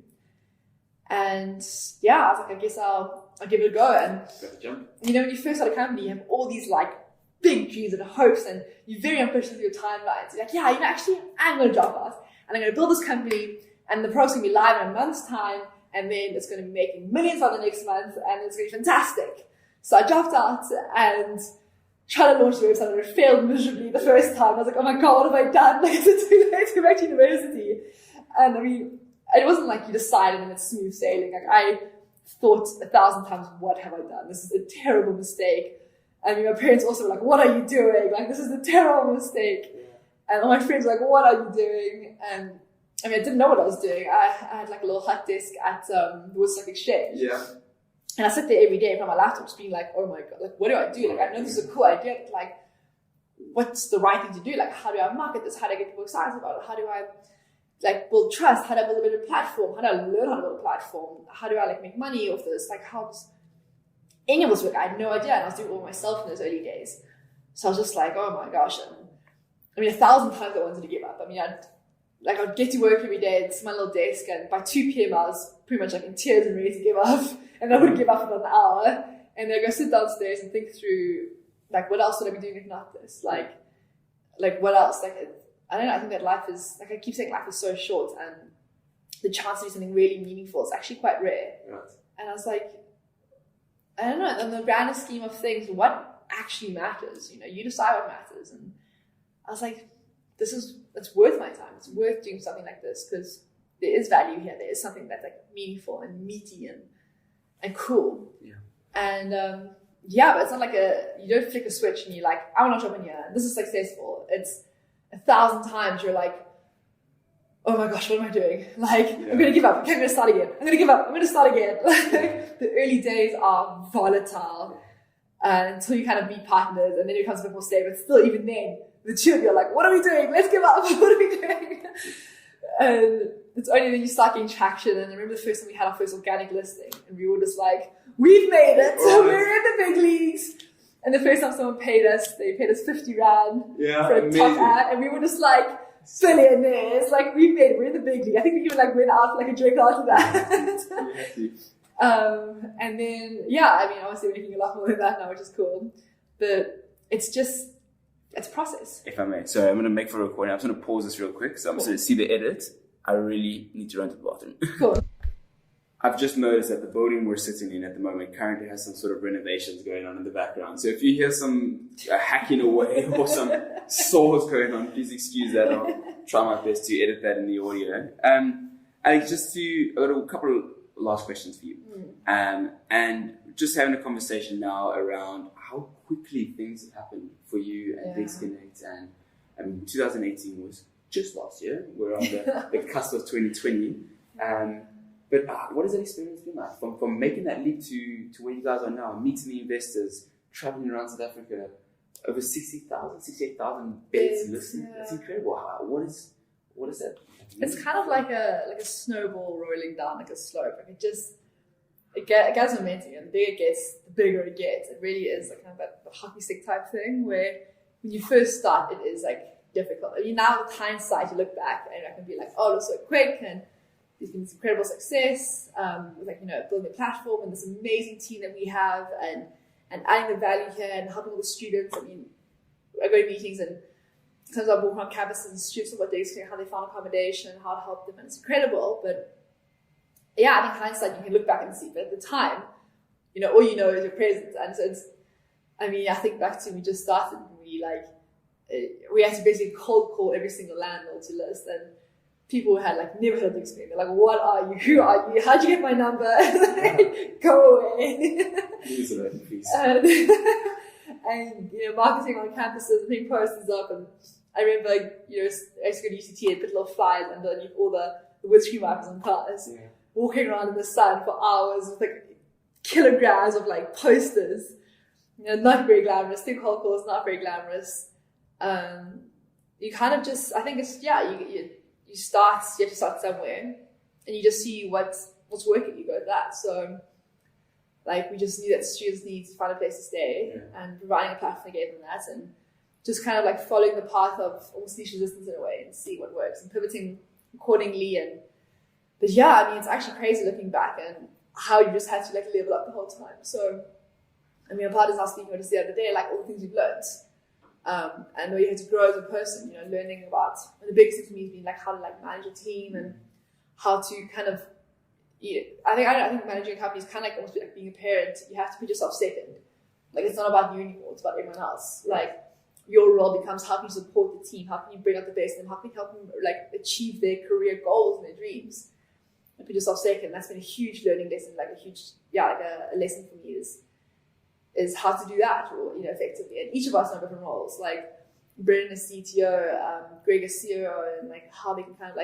And I was like, I guess I'll give it a go. And when you first start a company, you have all these big dreams and hopes, and you're very ambitious with your timelines. You're like, actually, I'm going to drop out, and I'm going to build this company, and the product's going to be live in a month's time, and then it's going to be making millions by the next month, and it's going to be fantastic. So I dropped out and tried to launch the website, and it failed miserably the first time. I was like, oh my God, what have I done? It's too late to go back to university. And I mean, it wasn't you decided and it's smooth sailing. I thought 1,000 times, what have I done? This is a terrible mistake. I mean, my parents also were like, what are you doing? This is a terrible mistake. And all my friends were like, what are you doing? And I mean, I didn't know what I was doing. I had a little hot desk at the Woodstock Exchange. Yeah. And I sat there every day in front of my laptop just being like, oh my God, what do I do? I know this is a cool idea, but what's the right thing to do? How do I market this? How do I get people excited about it? How do I build trust? How do I build a better platform? How do I learn how to build a platform? How do I make money off this? How does any of this work? I had no idea, and I was doing it all myself in those early days. So I was just like, oh my gosh. And I mean, 1,000 times I wanted to give up. I mean, I'd get to work every day at my little desk, and by 2 p.m. I was pretty much in tears and ready to give up. And I would give up in about an hour. And then I go sit downstairs and think through, like, what else would I be doing if not this? Like what else? Like, I don't know, I think that life is, like I keep saying, life is so short, and the chance to do something really meaningful is actually quite rare. Right. And I was like, I don't know, in the grander scheme of things, what actually matters? You decide what matters. And I was like, it's worth my time. It's worth doing something like this because there is value here. There is something that's like meaningful and meaty and cool. Yeah. And but it's not like you don't flick a switch and you're like, I'm an entrepreneur. This is successful. It's 1,000 times you're like, oh my gosh, what am I doing? Like, I'm going to give up. Okay, I'm going to start again. I'm going to give up. I'm going to start again. Like, the early days are volatile until you kind of meet partners, and then it becomes a bit more stable. But still, even then, the two of you are like, what are we doing? Let's give up. What are we doing? And it's only when you start getting traction. And I remember the first time we had our first organic listing, and we were just like, we've made it. We're in the big leagues. And the first time someone paid us, they paid us 50 Rand for a top ad, and we were just like, billionaires, like we've made it, we're in the big league. I think we even like went out for like a drink after that. And then obviously we're making a lot more than that now, which is cool. But it's a process. If I may, so I'm going to make for a recording. I'm just going to pause this real quick, so I'm just going to see the edit. I really need to run to the bathroom. Cool. I've just noticed that the building we're sitting in at the moment currently has some sort of renovations going on in the background. So if you hear some hacking away or some saws going on, please excuse that. I'll try my best to edit that in the audio. Alex, I've got a couple of last questions for you. And just having a conversation now around how quickly things have happened for you and DigsConnect. And 2018 was just last year. We're on the cusp of 2020. But what has that experience been like? From making that leap to where you guys are now, meeting the investors, traveling around South Africa, over 68,000 beds listed. Yeah. That's incredible. What is that? It's kind of like a snowball rolling down like a slope. Like it gets momentum, and the bigger it gets, the bigger it gets. It really is like kind of that hockey stick type thing where when you first start, it is like difficult. I mean, now with hindsight, you look back and I can be like, oh, it was so quick, and there's been this incredible success with building a platform and this amazing team that we have, and adding the value here and helping all the students. I mean, I go to meetings and sometimes I walk around campuses and students talk about DigsConnect, how they found accommodation and how to help them, and it's incredible. But yeah, I think hindsight you can look back and see, but at the time, all you know is your presence. And so I think back to we just started and we had to basically cold call every single landlord to list, and people had never heard of DigsConnect. They're like, what are you? Who are you? How'd you get my number? Go away. And marketing on campuses, putting posters up, and I remember I used to go to UCT and put little flyers underneath all the windscreen wipers on cars, walking around in the sun for hours with kilograms of posters. Not very glamorous. Think cold calls, not very glamorous. You kind of just, I think it's you have to start somewhere, and you just see what's working. You go with that. So we just knew that students need to find a place to stay, and providing a platform gave them that, and just kind of following the path of almost least resistance in a way and see what works and pivoting accordingly. But it's actually crazy looking back and how you just had to level up the whole time. So I mean, a part is now speaking about just the other day, all the things we've learned. And where you had to grow as a person, learning about, the biggest thing for me has been how to manage a team and how to kind of, I think managing a company is kind of almost like being a parent. You have to put yourself second. It's not about you anymore, it's about everyone else. Your role becomes how can you support the team, how can you bring out the best in them, how can you help them achieve their career goals and their dreams. And put yourself second. That's been a huge learning lesson, a lesson for me is how to do that, or effectively. And each of us have different roles. Brendan is CTO, Greg is CEO, and how they can kind of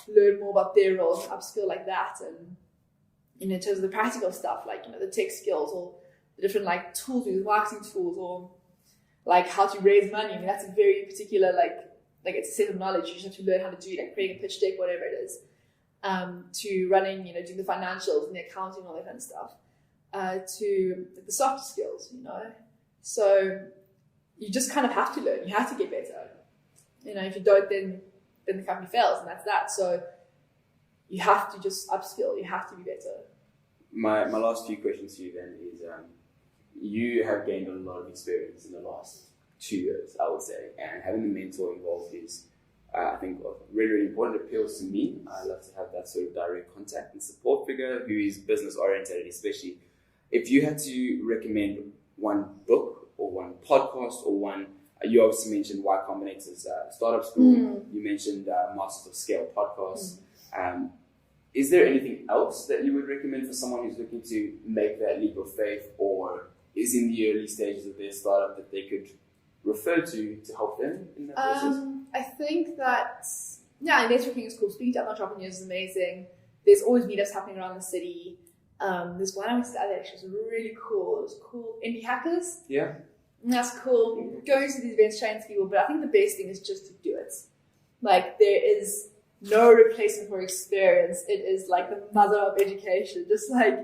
learn more about their roles, upskill like that, and in terms of the practical stuff, the tech skills or the different tools, marketing tools, or how to raise money. I mean, that's a very particular it's a set of knowledge. You just have to learn how to do creating a pitch deck, whatever it is, to running, doing the financials and the accounting, all that kind of stuff. To the soft skills, So you just kind of have to learn. You have to get better. If you don't, then the company fails, and that's that. So you have to just upskill. You have to be better. My last few questions to you then is, you have gained a lot of experience in the last 2 years, I would say, and having a mentor involved is, I think, really, really important. It appeals to me. I love to have that sort of direct contact and support figure who is business oriented, especially if you had to recommend one book or one podcast or one. You obviously mentioned Y Combinator's startup school. You mentioned Masters of Scale podcast. Is there anything else that you would recommend for someone who's looking to make that leap of faith or is in the early stages of their startup that they could refer to help them in that process? I think that, networking is cool. Speaking to other entrepreneurs is amazing. There's always meetups happening around the city. There's one I went to the other actually, it was really cool. It was called Indie Hackers. Yeah. And that's cool. Going to these events, chatting to people, but I think the best thing is just to do it. Like, there is no replacement for experience. It is like the mother of education. Just like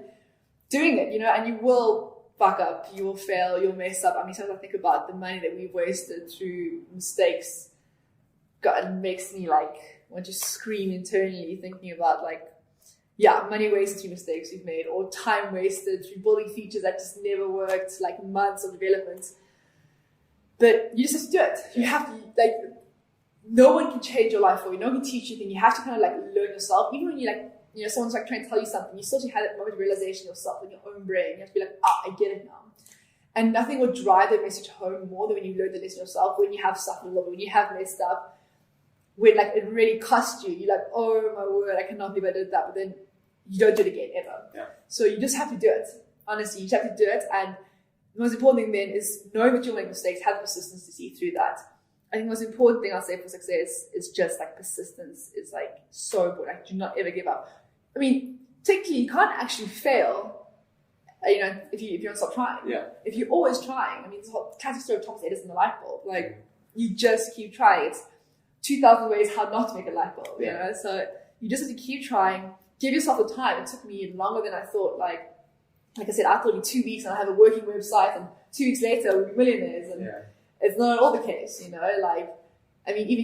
doing it, and you will fuck up, you will fail, you'll mess up. I mean, sometimes I think about the money that we've wasted through mistakes. God, it makes me like want to scream internally thinking about money wasted through mistakes we've made, or time wasted through building features that just never worked, like months of development. But you just have to do it. You have to, no one can change your life for you. No one can teach you anything. You have to kind of learn yourself. Even when you someone's trying to tell you something, you still have to have that moment of realization yourself in your own brain. You have to be like, I get it now. And nothing will drive that message home more than when you learn the lesson yourself, when you have suffered a little, when you have messed up, when it really cost you. You're like, oh my word, I cannot believe I did that. But then you don't do it again ever. Yeah. So you just have to do it. Honestly, you just have to do it. And the most important thing then is knowing that you'll make mistakes, have the persistence to see through that. I think the most important thing I'll say for success is just persistence is so important. Do not ever give up. I mean, technically you can't actually fail, if you don't stop trying. Yeah. If you're always trying, I mean, this whole classic story of Thomas Edison, the light bulb. You just keep trying. It's 2,000 ways how not to make a light bulb. So you just have to keep trying. Give yourself the time. It took me longer than I thought. Like I said, I thought in 2 weeks and I have a working website, and 2 weeks later we'll be millionaires. And it's not at all the case, even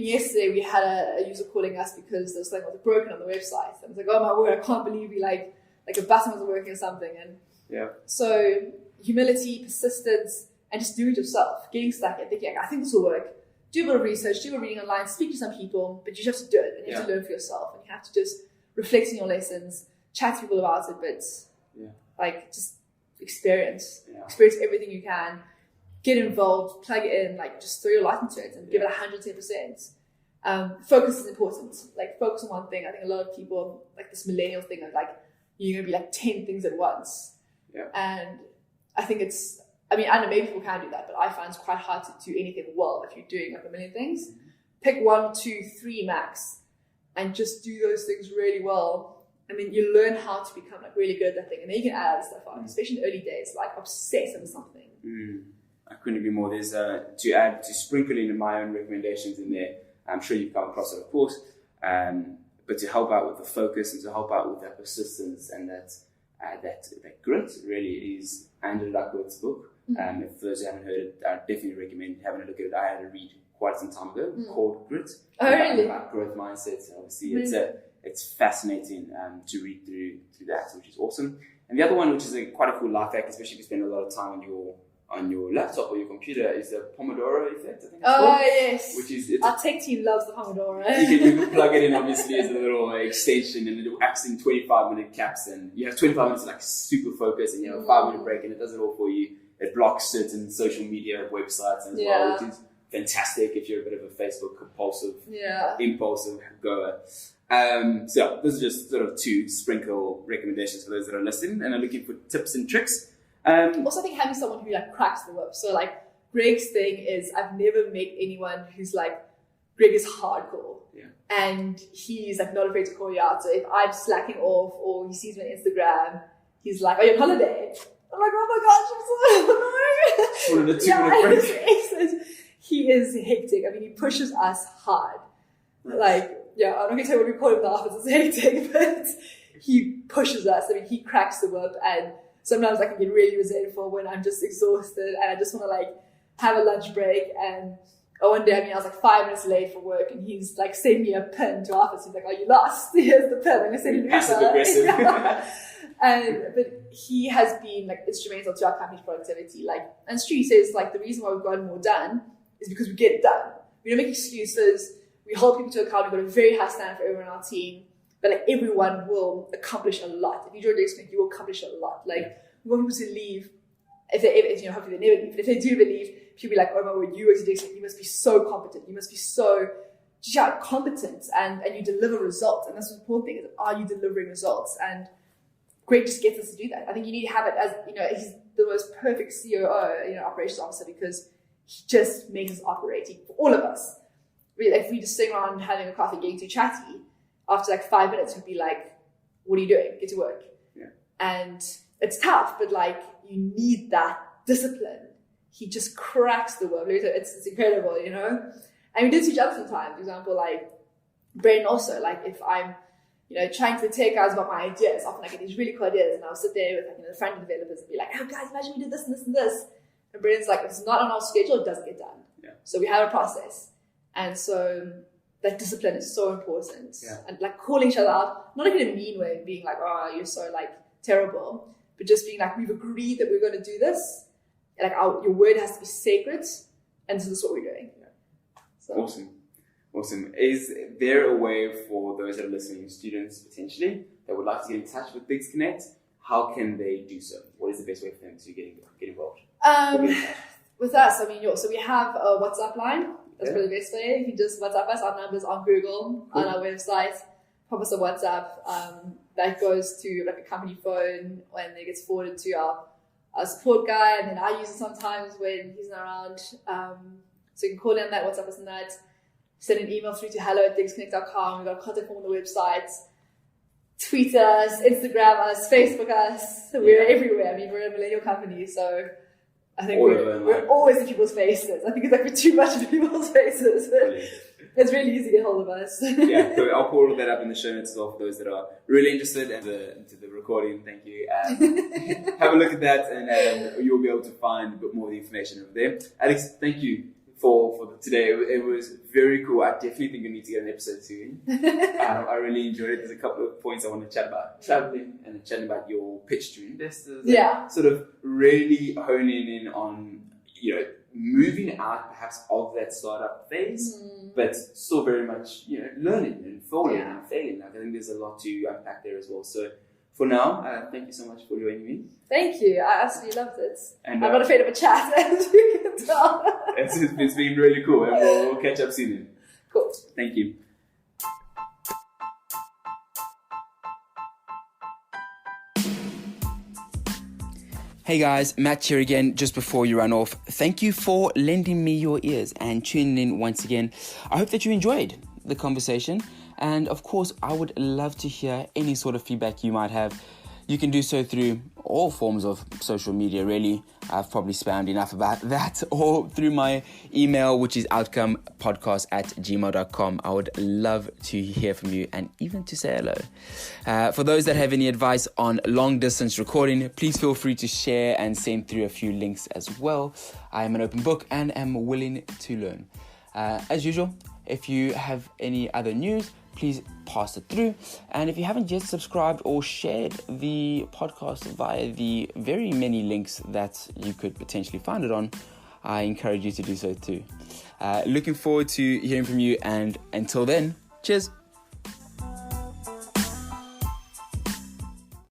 yesterday we had a user calling us because there was something that was broken on the website. And I was like, oh my word, I can't believe we like a button wasn't working or something. And so humility, persistence, and just do it yourself. Getting stuck and thinking, I think this will work. Do a bit of research, do a reading online, speak to some people, but you just have to do it and you have to learn for yourself. And you have to just reflect on your lessons, chat to people about it, but just experience everything you can. Get involved, plug it in, just throw your life into it and give it 110%. Focus is important. Focus on one thing. I think a lot of people, this millennial thing of you're going to be 10 things at once. Yeah. And I think I know maybe people can do that, but I find it's quite hard to do anything well if you're doing a million things. Mm-hmm. Pick 1, 2, 3 max and just do those things really well. And then you learn how to become really good at that thing. And then you can add other stuff on, especially in the early days, obsess over something. I couldn't agree more. There's to sprinkle in my own recommendations in there. I'm sure you've come across it, of course. But to help out with the focus and to help out with that persistence and that grit really is Andrew Duckworth's book. If those who haven't heard it, I definitely recommend having a look at it. I had a read quite some time ago called Grit. Oh, really? About growth mindsets. Obviously, it's fascinating to read through that, which is awesome. And the other one, which is quite a cool life hack, especially if you spend a lot of time on your laptop or your computer, is the Pomodoro effect, I think it's called. Yes. Which is our tech team loves the Pomodoro. You can plug it in, obviously, as a little extension, and it acts in 25-minute caps, and you have 25 minutes of super focus, and you have a 5-minute break, and it does it all for you. It blocks certain social media websites as well, which is fantastic if you're a bit of a Facebook impulsive goer. So those are just sort of 2 sprinkle recommendations for those that are listening and are looking for tips and tricks. Also, I think having someone who cracks the whip. So Greg's thing is, I've never met anyone who's Greg is hardcore. Yeah. And he's not afraid to call you out. So if I'm slacking off or he sees me on Instagram, he's like, are you on holiday? I'm like, oh my gosh, I'm so annoying. One of the 2-minute breaks. He is hectic. I mean, he pushes us hard. I'm not going to tell you what we call him in the office. It's hectic, but he pushes us. I mean, he cracks the whip, and sometimes I can get really resentful when I'm just exhausted and I just want to have a lunch break. And one day, I was 5 minutes late for work, and he's sending me a pin to office. He's like, "Oh, you lost. Here's the pin." I'm going to send you passive aggressive. But he has been like instrumental to our company's productivity. Like, and Stu says like the reason why we've gotten more done is because we get it done. We don't make excuses. We hold people to account. We've got a very high standard for everyone on our team. But like everyone will accomplish a lot. If you join DigsConnect, you will accomplish a lot. Like we want people to leave. If they hopefully they never leave. But if they do leave, people be like, oh my word, you work at DigsConnect, you must be so competent. You must be so competent, and you deliver results. And that's the important thing: is are you delivering results? And Greg just gets us to do that. I think you need to have it as he's the most perfect COO, operations officer, because he just makes us operating for all of us. If we just sitting around having a coffee, getting too chatty, after like 5 minutes, we'd be like, what are you doing? Get to work. Yeah. And it's tough, but like you need that discipline. He just cracks the whip. It's incredible, And we do teach others sometimes. For example, like Brendan also, like if I'm, trying to tell guys about my ideas, often I get these really cool ideas and I'll sit there with the front end developers and be like, oh guys, imagine we did this and this and this. And Brendan's like, if it's not on our schedule, it doesn't get done. Yeah. So we have a process. And so that discipline is so important. Yeah. And like calling each other out, not like in a mean way, being like, oh, you're so like terrible, but just being like, we've agreed that we're going to do this. And like your word has to be sacred. And this is what we're doing. Yeah. So. Awesome. Is there a way for those that are listening, students potentially, that would like to get in touch with DigsConnect? How can they do so? What is the best way for them to get involved? With us, so we have a WhatsApp line. That's probably the best way. You can just WhatsApp us. Our numbers on Google, on our website. Pop us a WhatsApp. That goes to like a company phone and it gets forwarded to our support guy. And then I use it sometimes when he's not around. So you can call in that, WhatsApp us on that. Send an email through to hello@digsconnect.com. We've got a contact form on the website. Tweet us, Instagram us, Facebook us. We're everywhere. I mean, we're a millennial company, so I think we're always in people's faces. I think it's like we're too much in people's faces. It's really easy to get hold of us. Yeah, so I'll put all of that up in the show notes as well for those that are really interested into the recording. Thank you. Have a look at that, and you'll be able to find a bit more of the information over there. Alex, thank you for today. It was very cool. I definitely think we need to get an episode soon. I really enjoyed it. There's a couple of points I want to chat about: traveling and chatting about your pitch to investors. Yeah. Sort of really honing in on, moving out perhaps of that startup phase, but still very much, learning and falling and failing. I think there's a lot to unpack there as well. So for now, thank you so much for joining me. Thank you. I absolutely loved it. And, I'm not afraid of a chat, as you can tell. It's been really cool, and we'll catch up soon. Cool. Thank you. Hey guys, Matt here again. Just before you run off, thank you for lending me your ears and tuning in once again. I hope that you enjoyed the conversation. And of course, I would love to hear any sort of feedback you might have. You can do so through all forms of social media, really. I've probably spammed enough about that. Or through my email, which is outcomepodcast@gmail.com. I would love to hear from you and even to say hello. For those that have any advice on long distance recording, please feel free to share and send through a few links as well. I am an open book and am willing to learn. As usual, if you have any other news, please pass it through. And if you haven't yet subscribed or shared the podcast via the very many links that you could potentially find it on, I encourage you to do so too. Looking forward to hearing from you, and until then, cheers.